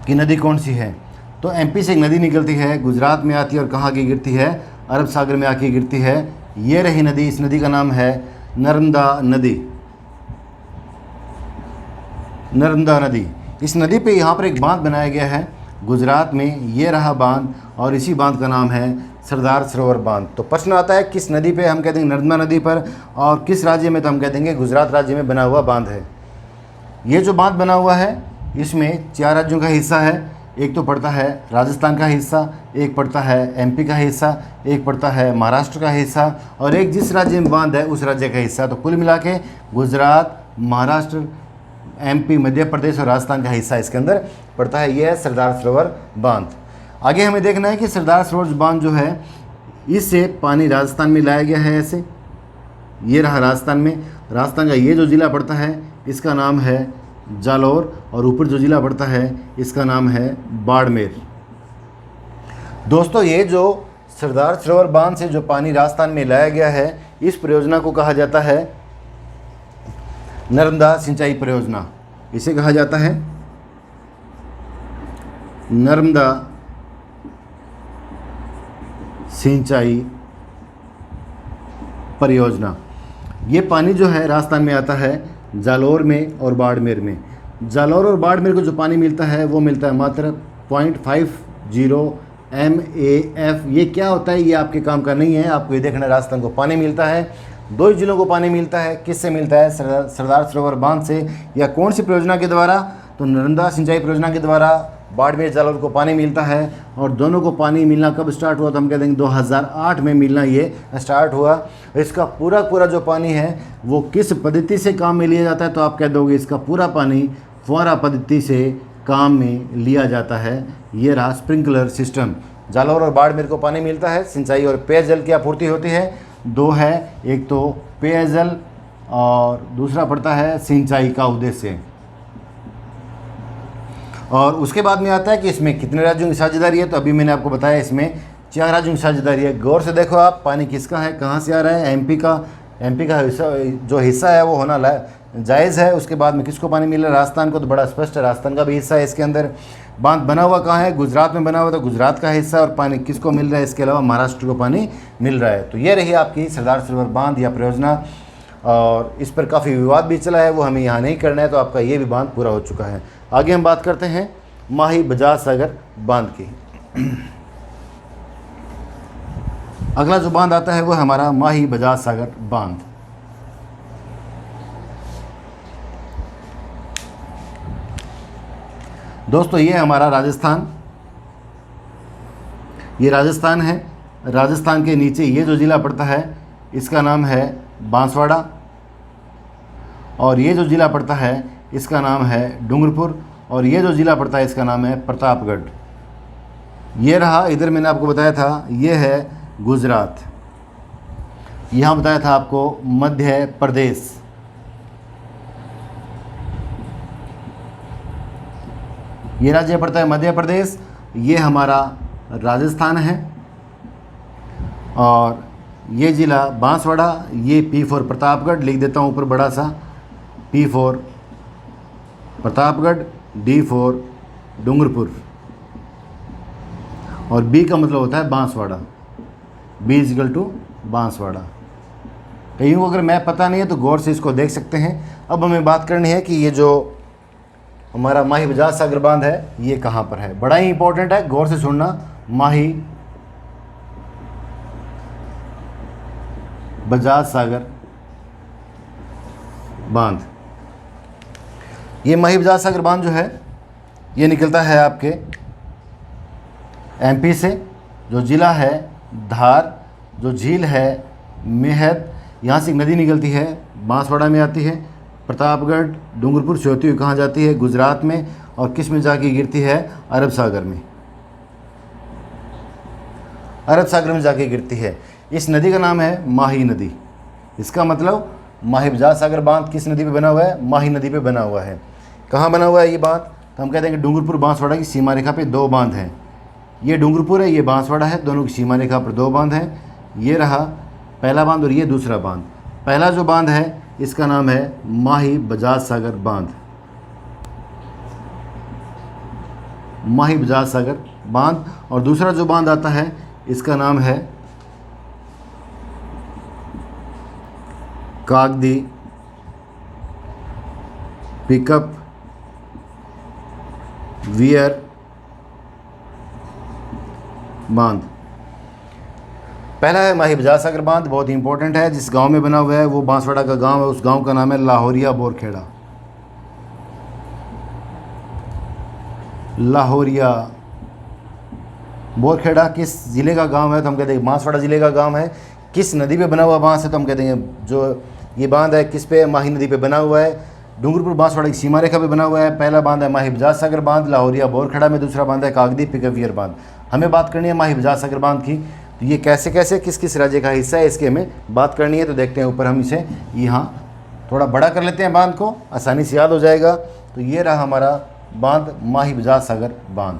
कि नदी कौन सी है। तो एमपी से एक नदी निकलती है, गुजरात में आती है और कहाँ आके गिरती है, अरब सागर में आके गिरती है। ये रही नदी, इस नदी का नाम है नर्मदा नदी। नर्मदा नदी, इस नदी पे यहाँ पर एक बांध बनाया गया है गुजरात में। ये रहा बांध और इसी बांध का नाम है सरदार सरोवर बांध। तो प्रश्न आता है किस नदी पे, हम कह देंगे नर्मदा नदी पर, और किस राज्य में, तो हम कह देंगे गुजरात राज्य में बना हुआ बांध है। ये जो बांध बना हुआ है इसमें 4 राज्यों का हिस्सा है। एक तो पड़ता है राजस्थान का हिस्सा, एक पड़ता है एमपी का हिस्सा, एक पड़ता है महाराष्ट्र का हिस्सा और एक जिस राज्य में बांध है उस राज्य का हिस्सा। तो कुल मिला के गुजरात, महाराष्ट्र, एमपी, मध्य प्रदेश और राजस्थान का हिस्सा इसके अंदर पड़ता है। यह है सरदार सरोवर बांध। आगे हमें देखना है कि सरदार सरोवर बांध जो है इससे पानी राजस्थान में लाया गया है। ऐसे ये रहा राजस्थान में। राजस्थान का ये जो ज़िला पड़ता है इसका नाम है जालौर और ऊपर जो ज़िला पड़ता है इसका नाम है बाड़मेर। दोस्तों ये जो सरदार सरोवर बांध से जो पानी राजस्थान में लाया गया है इस परियोजना को कहा जाता है नर्मदा सिंचाई परियोजना। इसे कहा जाता है नर्मदा सिंचाई परियोजना। ये पानी जो है राजस्थान में आता है जालौर में और बाड़मेर में। जालौर और बाड़मेर को जो पानी मिलता है वो मिलता है मात्र 0.50 MAF। ये क्या होता है ये आपके काम का नहीं है, आपको ये देखना है। राजस्थान को पानी मिलता है, 2 जिलों को पानी मिलता है। किससे मिलता है? सरदार सरोवर बांध से। या कौन सी परियोजना के द्वारा? तो नर्मदा सिंचाई परियोजना के द्वारा बाड़मेर जालौर को पानी मिलता है। और दोनों को पानी मिलना कब स्टार्ट हुआ? तो हम कह देंगे 2008 में मिलना ये स्टार्ट हुआ। इसका पूरा जो पानी है वो किस पद्धति से काम में लिया जाता है? तो आप कह दोगे इसका पूरा पानी फुहारा पद्धति से काम में लिया जाता है। ये रहा स्प्रिंकलर सिस्टम। जालौर और बाड़मेर को पानी मिलता है, सिंचाई और पेयजल की आपूर्ति होती है। 2 है, एक तो पेयजल और दूसरा पड़ता है सिंचाई का उद्देश्य। और उसके बाद में आता है कि इसमें कितने राज्यों की साझेदारी है। तो अभी मैंने आपको बताया इसमें 4 राज्यों की साझेदारी है। गौर से देखो आप, पानी किसका है, कहाँ से आ रहा है? एमपी का जो हिस्सा है वो होना जायज़ है। उसके बाद में किसको पानी मिल रहा है? राजस्थान को। तो बड़ा स्पष्ट है, राजस्थान का भी हिस्सा है इसके अंदर। बांध बना हुआ कहाँ है? गुजरात में बना हुआ, तो गुजरात का हिस्सा। और पानी किसको मिल रहा है? इसके अलावा महाराष्ट्र को पानी मिल रहा है। तो ये रही आपकी सरदार सरोवर बांध या परियोजना। और इस पर काफ़ी विवाद भी चला है, वो हमें यहाँ नहीं करना है। तो आपका ये भी बांध पूरा हो चुका है। आगे हम बात करते हैं माही बजाज सागर बांध की। अगला जो बांध आता है वो हमारा माही बजाज सागर बांध। दोस्तों ये हमारा राजस्थान, ये राजस्थान है। राजस्थान के नीचे ये जो ज़िला पड़ता है इसका नाम है बांसवाड़ा। और ये जो ज़िला पड़ता है इसका नाम है डूंगरपुर। और ये जो ज़िला पड़ता है इसका नाम है प्रतापगढ़। ये रहा, इधर मैंने आपको बताया था, ये है गुजरात। यहाँ बताया था आपको मध्य प्रदेश, ये राज्य पड़ता है मध्य प्रदेश, ये हमारा राजस्थान है, और ये ज़िला बांसवाड़ा, ये P4 प्रतापगढ़, लिख देता हूँ ऊपर बड़ा सा, P4 प्रतापगढ़, D4 डूंगरपुर, और B का मतलब होता है बांसवाड़ा, B = बांसवाड़ा। कहीं को अगर मैप पता नहीं है तो गौर से इसको देख सकते हैं। अब हमें बात करनी है कि ये जो हमारा माही बजाज सागर बांध है ये कहाँ पर है। बड़ा ही इंपॉर्टेंट है, गौर से सुनना। माही बजाज सागर बांध, ये माही बजाज सागर बांध जो है ये निकलता है आपके MP से, जो ज़िला है धार, जो झील है मेहद, यहाँ से एक नदी निकलती है बांसवाड़ा में आती है, प्रतापगढ़ डूंगरपुर से होती हुई कहाँ जाती है, गुजरात में, और किस में जाके गिरती है, अरब सागर में, अरब सागर में जाके गिरती है। इस नदी का नाम है माही नदी। इसका मतलब माही बजाज सागर बांध किस नदी पे बना हुआ है, माही नदी पे बना हुआ है। कहाँ बना हुआ है ये बांध, तो हम कहते हैं कि डूंगरपुर बांसवाड़ा की सीमा रेखा पे 2 बांध हैं। ये डूंगरपुर है, ये बांसवाड़ा है, दोनों की सीमा रेखा पर 2 बांध हैं। ये रहा पहला बांध और ये दूसरा बांध। पहला जो बांध है इसका नाम है माही बजाज सागर बांध, माही बजाज सागर बांध, और दूसरा जो बांध आता है इसका नाम है कागदी पिकअप वियर बांध। पहला है माही बजाज सागर बांध, बहुत ही इंपॉर्टेंट है। जिस गांव में बना हुआ है वो बांसवाड़ा का गांव है, उस गांव का नाम है लाहौरिया बोरखेड़ा, लाहौरिया बोरखेड़ा किस ज़िले का गांव है, तो हम कहते हैं बांसवाड़ा ज़िले का गांव है। किस नदी पे बना हुआ बांध है, तो हम कहते हैं जो ये बांध है किस पे, माही नदी पे बना हुआ है, डूंगरपुर बांसवाड़ा की सीमा रेखा पे बना हुआ है। पहला बांध है माही बजाज सागर बांध लाहौरिया बोरखेड़ा में, दूसरा बांध है कागदी पिकअप वियर बांध। हमें बात करनी है माही बजाज सागर बांध की, तो ये कैसे कैसे किस किस राज्य का हिस्सा है इसकी हमें बात करनी है। तो देखते हैं ऊपर, हम इसे यहाँ थोड़ा बड़ा कर लेते हैं बांध को, आसानी से याद हो जाएगा। तो ये रहा हमारा बांध माही बजाज सागर बांध।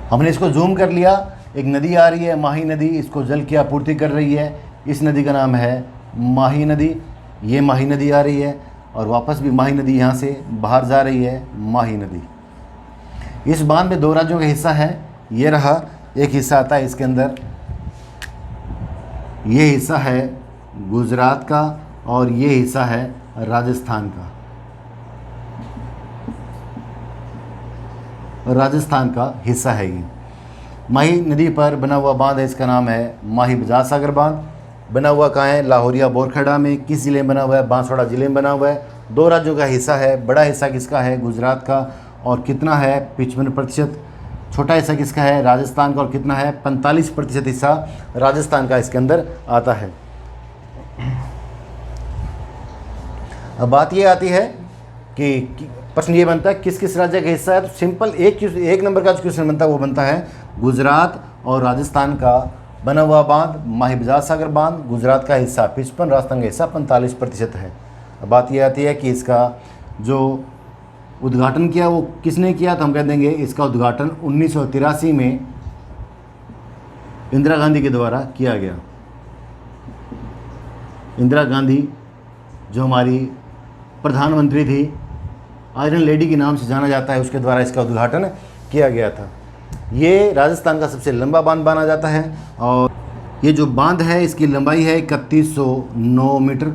हमने इसको जूम कर लिया, एक नदी आ रही है माही नदी, इसको जल की आपूर्ति कर रही है। इस नदी का नाम है माही नदी, ये माही नदी आ रही है, और वापस भी माही नदी यहाँ से बाहर जा रही है, माही नदी। इस बांध में 2 राज्यों का हिस्सा है, ये रहा एक हिस्सा आता है इसके अंदर, ये हिस्सा है गुजरात का, और ये हिस्सा है राजस्थान का, राजस्थान का हिस्सा है ये। माही नदी पर बना हुआ बांध है, इसका नाम है माही बजाज सागर बांध। बना हुआ कहाँ है, लाहौरिया बोरखेड़ा में। किस ज़िले में बना हुआ है, बांसवाड़ा ज़िले में बना हुआ है। 2 राज्यों का हिस्सा है। बड़ा हिस्सा किसका है, गुजरात का, और कितना है 55%। छोटा हिस्सा किसका है, राजस्थान का, और कितना है 45% हिस्सा राजस्थान का इसके अंदर आता है। अब बात ये आती है कि प्रश्न ये बनता है किस किस राज्य का हिस्सा है, तो सिंपल एक नंबर का जो क्वेश्चन बनता है वो बनता है गुजरात और राजस्थान का बना हुआ बांध माही बजाज सागर बांध। गुजरात का हिस्सा 55, राजस्थान का हिस्सा 45% है। अब बात ये आती है कि इसका जो उद्घाटन किया वो किसने किया, तो हम कह देंगे इसका उद्घाटन 1983 में इंदिरा गांधी के द्वारा किया गया। इंदिरा गांधी जो हमारी प्रधानमंत्री थी, आयरन लेडी के नाम से जाना जाता है, उसके द्वारा इसका उद्घाटन किया गया था। ये राजस्थान का सबसे लंबा बांध माना जाता है, और ये जो बांध है इसकी लंबाई है 3109 मीटर।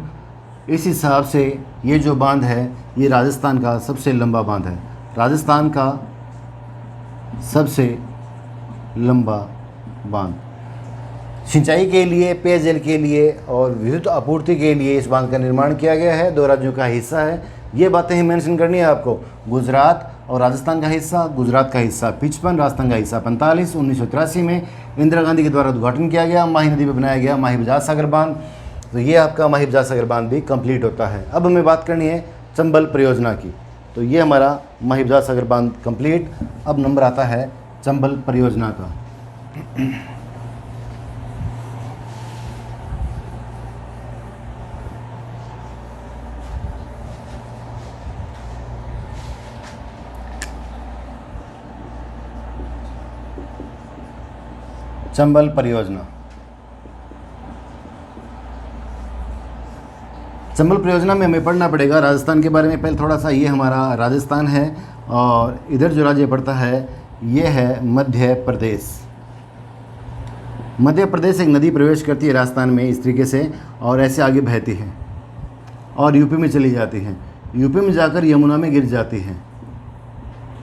इस हिसाब से ये जो बांध है ये राजस्थान का सबसे लंबा बांध है, राजस्थान का सबसे लंबा बांध। सिंचाई के लिए, पेयजल के लिए और विद्युत आपूर्ति के लिए इस बांध का निर्माण किया गया है। 2 राज्यों का हिस्सा है। ये बातें ही मेंशन करनी है आपको। गुजरात और राजस्थान का हिस्सा, गुजरात का हिस्सा 55, राजस्थान का हिस्सा 45। 1983 में इंदिरा गांधी के द्वारा उद्घाटन किया गया, माही नदी पर बनाया गया माही बजाज सागर बांध। तो ये आपका माही बजाज सागर बांध भी कंप्लीट होता है। अब हमें बात करनी है चंबल परियोजना की। तो ये हमारा माही बजाज सागर बांध कंप्लीट। अब नंबर आता है चंबल परियोजना का। चंबल परियोजना। चंबल परियोजना में हमें पढ़ना पड़ेगा राजस्थान के बारे में। पहले थोड़ा सा, ये हमारा राजस्थान है और इधर जो राज्य पड़ता है ये है मध्य प्रदेश। मध्य प्रदेश एक नदी प्रवेश करती है राजस्थान में इस तरीके से और ऐसे आगे बहती है और यूपी में चली जाती है। यूपी में जाकर यमुना में गिर जाती है,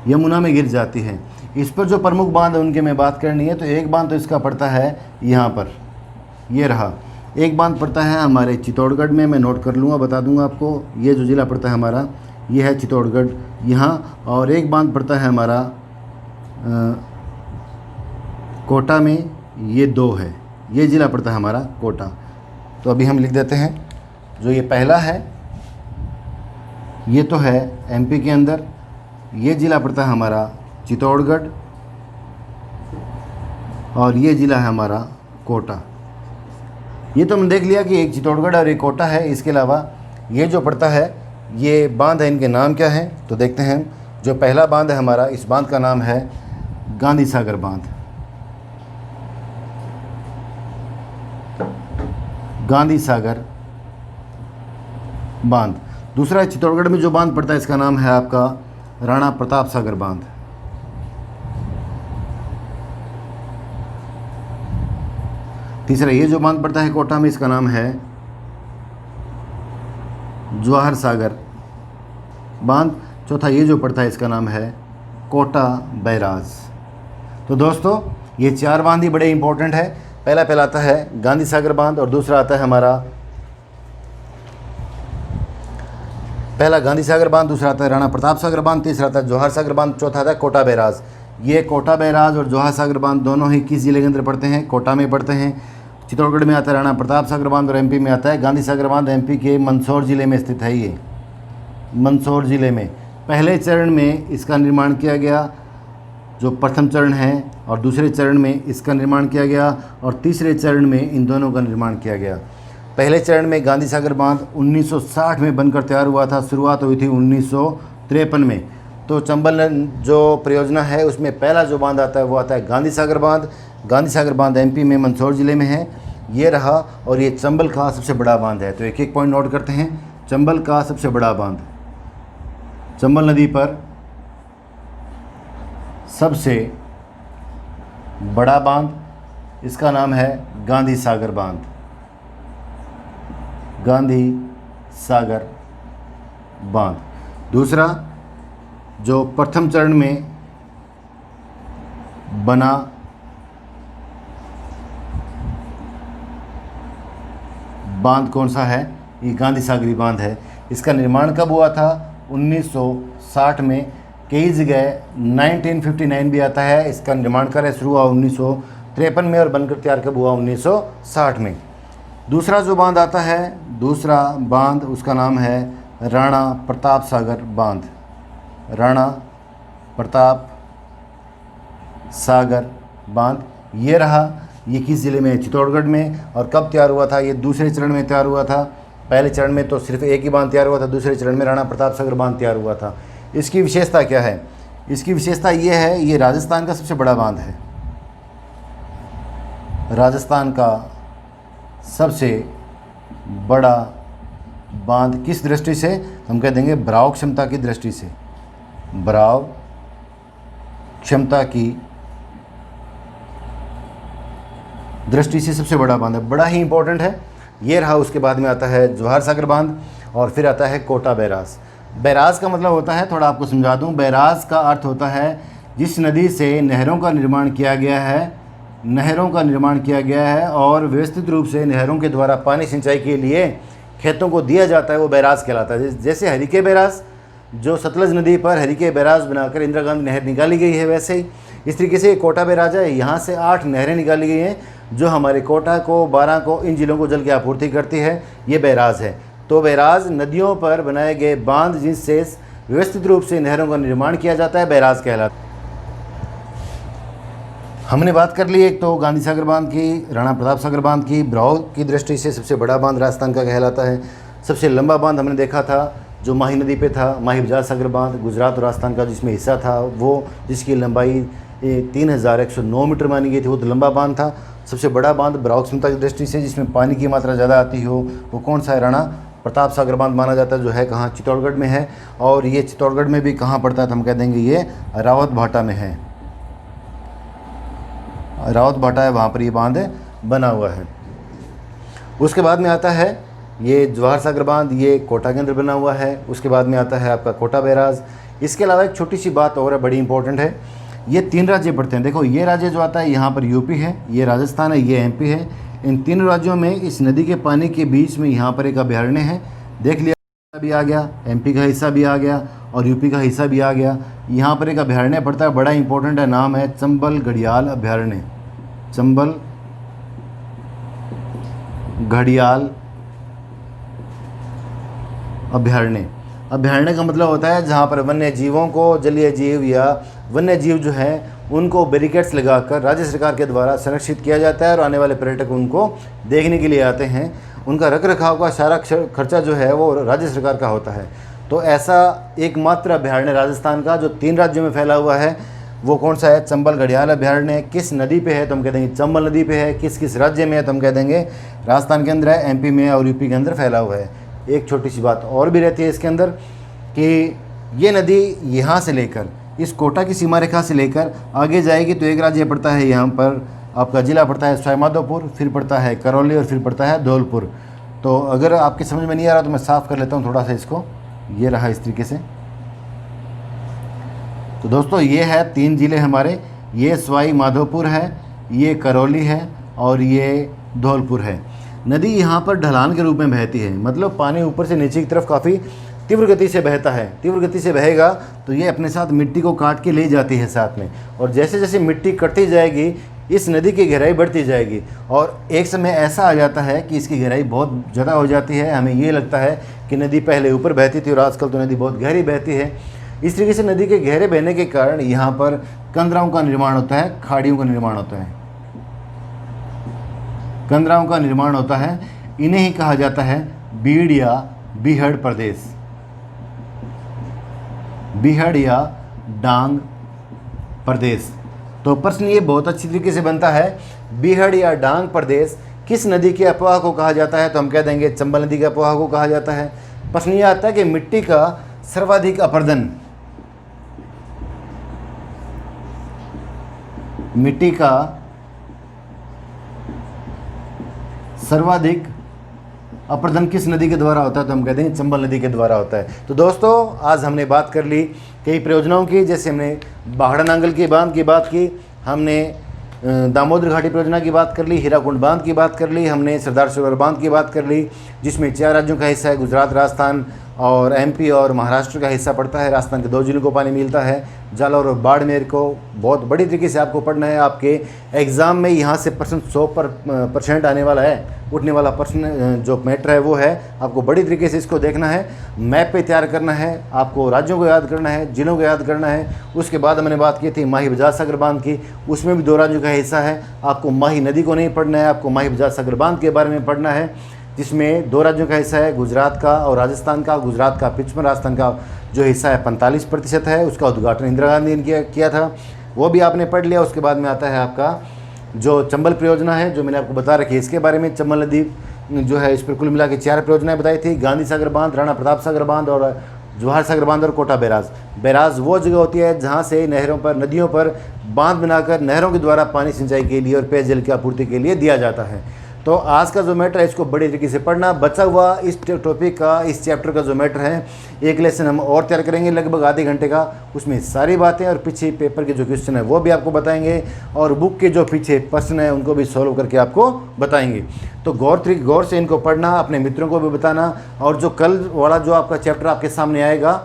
यमुना में गिर जाती है। इस पर जो प्रमुख बांध है उनके में बात करनी है तो एक बांध तो इसका पड़ता है यहाँ पर, ये रहा। एक बांध पड़ता है हमारे चित्तौड़गढ़ में, मैं नोट कर लूँगा, बता दूँगा आपको। ये जो ज़िला पड़ता है हमारा ये है चित्तौड़गढ़ यहाँ। और एक बांध पड़ता है हमारा कोटा में, ये 2 है। ये ज़िला पड़ता है हमारा कोटा। तो अभी हम लिख देते हैं, जो ये पहला है ये तो है एमपी के अंदर, ये ज़िला पड़ता है हमारा चित्तौड़गढ़ और ये ज़िला है हमारा कोटा। ये तो हमने देख लिया कि एक चित्तौड़गढ़ और एक कोटा है। इसके अलावा ये जो पड़ता है ये बांध है, इनके नाम क्या है तो देखते हैं। जो पहला बांध है हमारा, इस बांध का नाम है गांधी सागर बांध, गांधी सागर बांध। दूसरा चित्तौड़गढ़ में जो बांध पड़ता है इसका नाम है आपका राणा प्रताप सागर बांध। तीसरा ये जो बांध पड़ता है कोटा में, इसका नाम है जवाहर सागर बांध। चौथा ये जो पड़ता है इसका नाम है कोटा बैराज। तो दोस्तों ये 4 बांध ही बड़े इंपॉर्टेंट है। पहला आता है गांधी सागर बांध और दूसरा आता है हमारा, पहला गांधी सागर बांध, दूसरा आता है राणा प्रताप सागर बांध, तीसरा आता है जवाहर सागर बांध, चौथा आता है कोटा बैराज। ये कोटा बैराज और जवाहर सागर बांध दोनों ही किस जिले के अंदर पड़ते हैं? कोटा में पड़ते हैं। चित्तौड़गढ़ में आता है राणा प्रताप सागर बांध और एमपी में आता है गांधी सागर बांध। एमपी के मंदसौर ज़िले में स्थित है। ये मंदसौर ज़िले में पहले चरण में इसका निर्माण किया गया, जो प्रथम चरण है, और दूसरे चरण में इसका निर्माण किया गया और तीसरे चरण में इन दोनों का निर्माण किया गया। पहले चरण में गांधी सागर बांध 1960 में बनकर तैयार हुआ था। शुरुआत हुई थी 1953 में। तो चंबल जो परियोजना है उसमें पहला जो बांध आता है वो आता है गांधी सागर बांध। गांधी सागर बांध एमपी में मंदसौर ज़िले में है, ये रहा। और ये चंबल का सबसे बड़ा बांध है। तो एक एक पॉइंट नोट करते हैं। चंबल का सबसे बड़ा बांध, चंबल नदी पर सबसे बड़ा बांध, इसका नाम है गांधी सागर बांध। गांधी सागर बांध। दूसरा जो प्रथम चरण में बना बांध कौन सा है? ये गांधी सागरी बांध है। इसका निर्माण कब हुआ था? 1960 में। कई जगह 1959 भी आता है। इसका निर्माण कार्य शुरू हुआ 1953 में और बनकर तैयार कब हुआ? 1960 में। दूसरा जो बांध आता है, दूसरा बांध, उसका नाम है राणा प्रताप सागर बांध। राणा प्रताप सागर बांध ये रहा। ये किस ज़िले में है? चित्तौड़गढ़ में। और कब तैयार हुआ था? ये दूसरे चरण में तैयार हुआ था। पहले चरण में तो सिर्फ एक ही बांध तैयार हुआ था, दूसरे चरण में राणा प्रताप सागर बांध तैयार हुआ था। इसकी विशेषता क्या है? इसकी विशेषता ये है, ये राजस्थान का सबसे बड़ा बांध है। राजस्थान का सबसे बड़ा बांध किस दृष्टि से? हम कह देंगे भराव क्षमता की दृष्टि से। भराव क्षमता की दृष्टि से सबसे बड़ा बांध है, बड़ा ही इंपॉर्टेंट है। ये रहा। उसके बाद में आता है जवाहर सागर बांध और फिर आता है कोटा बैराज। बैराज का मतलब होता है, थोड़ा आपको समझा दूं, बैराज का अर्थ होता है जिस नदी से नहरों का निर्माण किया गया है, नहरों का निर्माण किया गया है और व्यवस्थित रूप से नहरों के द्वारा पानी सिंचाई के लिए खेतों को दिया जाता है, वो बैराज कहलाता है। जैसे हरिके बैराज जो सतलज नदी पर हरिके बैराज बनाकर इंदिरा गांधी नहर निकाली गई है, वैसे ही इस तरीके से कोटा बैराज है। यहाँ से 8 नहरें निकाली गई हैं जो हमारे कोटा को, 12 को, इन जिलों को जल की आपूर्ति करती है। ये बैराज है। तो बैराज नदियों पर बनाए गए बांध जिससे व्यवस्थित रूप से नहरों का निर्माण किया जाता है, बैराज कहलाता है। हमने बात कर ली एक तो गांधी सागर बांध की, राणा प्रताप सागर बांध की। भराव की दृष्टि से सबसे बड़ा बांध राजस्थान का कहलाता है। सबसे लंबा बांध हमने देखा था जो माही नदी पे था, माही बजाज सागर बांध, गुजरात और राजस्थान का जिसमें हिस्सा था वो, जिसकी लंबाई ये 3109 मीटर मानी गई थी। बहुत लंबा बांध था। सबसे बड़ा बांध बराक क्षमता की दृष्टि से जिसमें पानी की मात्रा ज़्यादा आती हो वो कौन सा है? राणा प्रताप सागर बांध माना जाता है, जो है कहाँ? चित्तौड़गढ़ में है। और ये चित्तौड़गढ़ में भी कहाँ पड़ता है? तो हम कह देंगे ये रावत भाटा में है। रावत भाटा है, वहाँ पर ये बांध बना हुआ है। उसके बाद में आता है ये जवाहर सागर बांध, ये कोटा के अंदर बना हुआ है। उसके बाद में आता है आपका कोटा बैराज। इसके अलावा एक छोटी सी बात और है, बड़ी इंपॉर्टेंट है। ये 3 राज्य पड़ते हैं। देखो ये राज्य जो आता है यहाँ पर यूपी है, ये राजस्थान है, ये एमपी है। इन 3 राज्यों में इस नदी के पानी के बीच में यहाँ पर एक अभयारण्य है। देख लिया, भी आ गया, एमपी का हिस्सा भी आ गया और यूपी का हिस्सा भी आ गया। यहाँ पर एक अभयारण्य पड़ता है, बड़ा इंपॉर्टेंट है, नाम है चंबल घड़ियाल अभयारण्य। चंबल घड़ियाल अभयारण्य। अभयारण्य का मतलब होता है जहाँ पर वन्य जीवों को, जलीय जीव या वन्य जीव जो है उनको बैरिकेड्स लगाकर राज्य सरकार के द्वारा संरक्षित किया जाता है और आने वाले पर्यटक उनको देखने के लिए आते हैं। उनका रख रखाव का सारा खर्चा जो है वो राज्य सरकार का होता है। तो ऐसा एकमात्र अभयारण्य राजस्थान का जो 3 राज्यों में फैला हुआ है वो कौन सा है? चंबल घड़ियाल अभयारण्य। किस नदी पे है? तो हम कह देंगे चंबल नदी पे है। किस किस राज्य में है? तो हम कह देंगे राजस्थान के अंदर है, एमपी में और यूपी के अंदर फैला हुआ है। एक छोटी सी बात और भी रहती है इसके अंदर कि ये नदी यहाँ से लेकर इस कोटा की सीमा रेखा से लेकर आगे जाएगी तो एक राज्य पड़ता है यहाँ पर आपका ज़िला पड़ता है सवाईमाधोपुर, फिर पड़ता है करौली और फिर पड़ता है धौलपुर। तो अगर आपकी समझ में नहीं आ रहा तो मैं साफ़ कर लेता हूँ थोड़ा सा इसको। ये रहा इस तरीके से। तो दोस्तों ये है 3 ज़िले हमारे, ये सवाईमाधोपुर है, ये करौली है और ये धौलपुर है। नदी यहाँ पर ढलान के रूप में बहती है, मतलब पानी ऊपर से नीचे की तरफ काफ़ी तीव्र गति से बहता है। तीव्र गति से बहेगा तो ये अपने साथ मिट्टी को काट के ले जाती है साथ में, और जैसे जैसे मिट्टी कटती जाएगी इस नदी की गहराई बढ़ती जाएगी और एक समय ऐसा आ जाता है कि इसकी गहराई बहुत ज़्यादा हो जाती है। हमें ये लगता है कि नदी पहले ऊपर बहती थी और आजकल तो नदी बहुत गहरी बहती है। इस तरीके से नदी के गहरे बहने के कारण यहाँ पर कंदराओं का निर्माण होता है, खाड़ियों का निर्माण होता है, कंदराओं का निर्माण होता है। इन्हें ही कहा जाता है बीड़ या बीहड़ प्रदेश, बीहड़ या डांग प्रदेश। तो प्रश्न ये बहुत अच्छी तरीके से बनता है, बीहड़ या डांग प्रदेश किस नदी के अफवाह को कहा जाता है? तो हम कह देंगे चंबल नदी के अफवाह को कहा जाता है। प्रश्न ये आता है कि मिट्टी का सर्वाधिक अपरदन, मिट्टी का सर्वाधिक अपरदन किस नदी के द्वारा होता है? तो हम कहते हैं चंबल नदी के द्वारा होता है। तो दोस्तों आज हमने बात कर ली कई परियोजनाओं की, जैसे हमने बाहड़ा नांगल की बांध की बात की, हमने दामोदर घाटी परियोजना की बात कर ली, हीराकुंड बांध की बात कर ली, हमने सरदार सरोवर बांध की बात कर ली जिसमें 4 राज्यों का हिस्सा है, गुजरात, राजस्थान और एमपी और महाराष्ट्र का हिस्सा पड़ता है। राजस्थान के 2 जिलों को पानी मिलता है, जालौर और बाड़मेर को। बहुत बड़ी तरीके से आपको पढ़ना है, आपके एग्ज़ाम में यहाँ से प्रश्न 100% आने वाला है, उठने वाला प्रश्न जो मैटर है वो है। आपको बड़ी तरीके से इसको देखना है, मैप पे तैयार करना है, आपको राज्यों को याद करना है, जिलों को याद करना है। उसके बाद मैंने बात की थी माही बजाज सागर बांध की, उसमें भी 2 राज्यों का हिस्सा है। आपको माही नदी को नहीं पढ़ना है, आपको माही बजाज सागर बांध के बारे में पढ़ना है जिसमें 2 राज्यों का हिस्सा है, गुजरात का और राजस्थान का। गुजरात का 55, राजस्थान का जो हिस्सा है 45% है। उसका उद्घाटन इंदिरा गांधी ने किया था, वो भी आपने पढ़ लिया। उसके बाद में आता है आपका जो चंबल परियोजना है जो मैंने आपको बता रखी है, इसके बारे में चंबल नदी जो है इस पर कुल मिला के 4 परियोजनाएं बताई थी, गांधी सागर बांध, राणा प्रताप सागर बांध और जवाहर सागर बांध और कोटा बैराज। बैराज वो जगह होती है जहाँ से नहरों पर, नदियों पर बांध बनाकर नहरों के द्वारा पानी सिंचाई के लिए और पेयजल की आपूर्ति के लिए दिया जाता है। तो आज का जो मैटर है इसको बड़ी तरीके से पढ़ना। बचा हुआ इस टॉपिक का, इस चैप्टर का जो मैटर है, एक लेसन हम और तैयार करेंगे लगभग आधे घंटे का। उसमें सारी बातें और पीछे पेपर के जो क्वेश्चन है वो भी आपको बताएंगे और बुक के जो पीछे प्रश्न है उनको भी सॉल्व करके आपको बताएंगे। तो गौर से इनको पढ़ना, अपने मित्रों को भी बताना। और जो कल वाला जो आपका चैप्टर आपके सामने आएगा,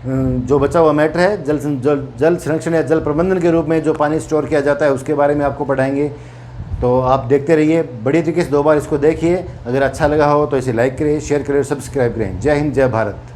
जो बचा हुआ मैटर है जल संरक्षण या जल प्रबंधन के रूप में जो पानी स्टोर किया जाता है उसके बारे में आपको पढ़ाएंगे। तो आप देखते रहिए, बड़ी तरीके से 2 बार इसको देखिए। अगर अच्छा लगा हो तो इसे लाइक करें, शेयर करें और सब्सक्राइब करें। जय हिंद, जय भारत।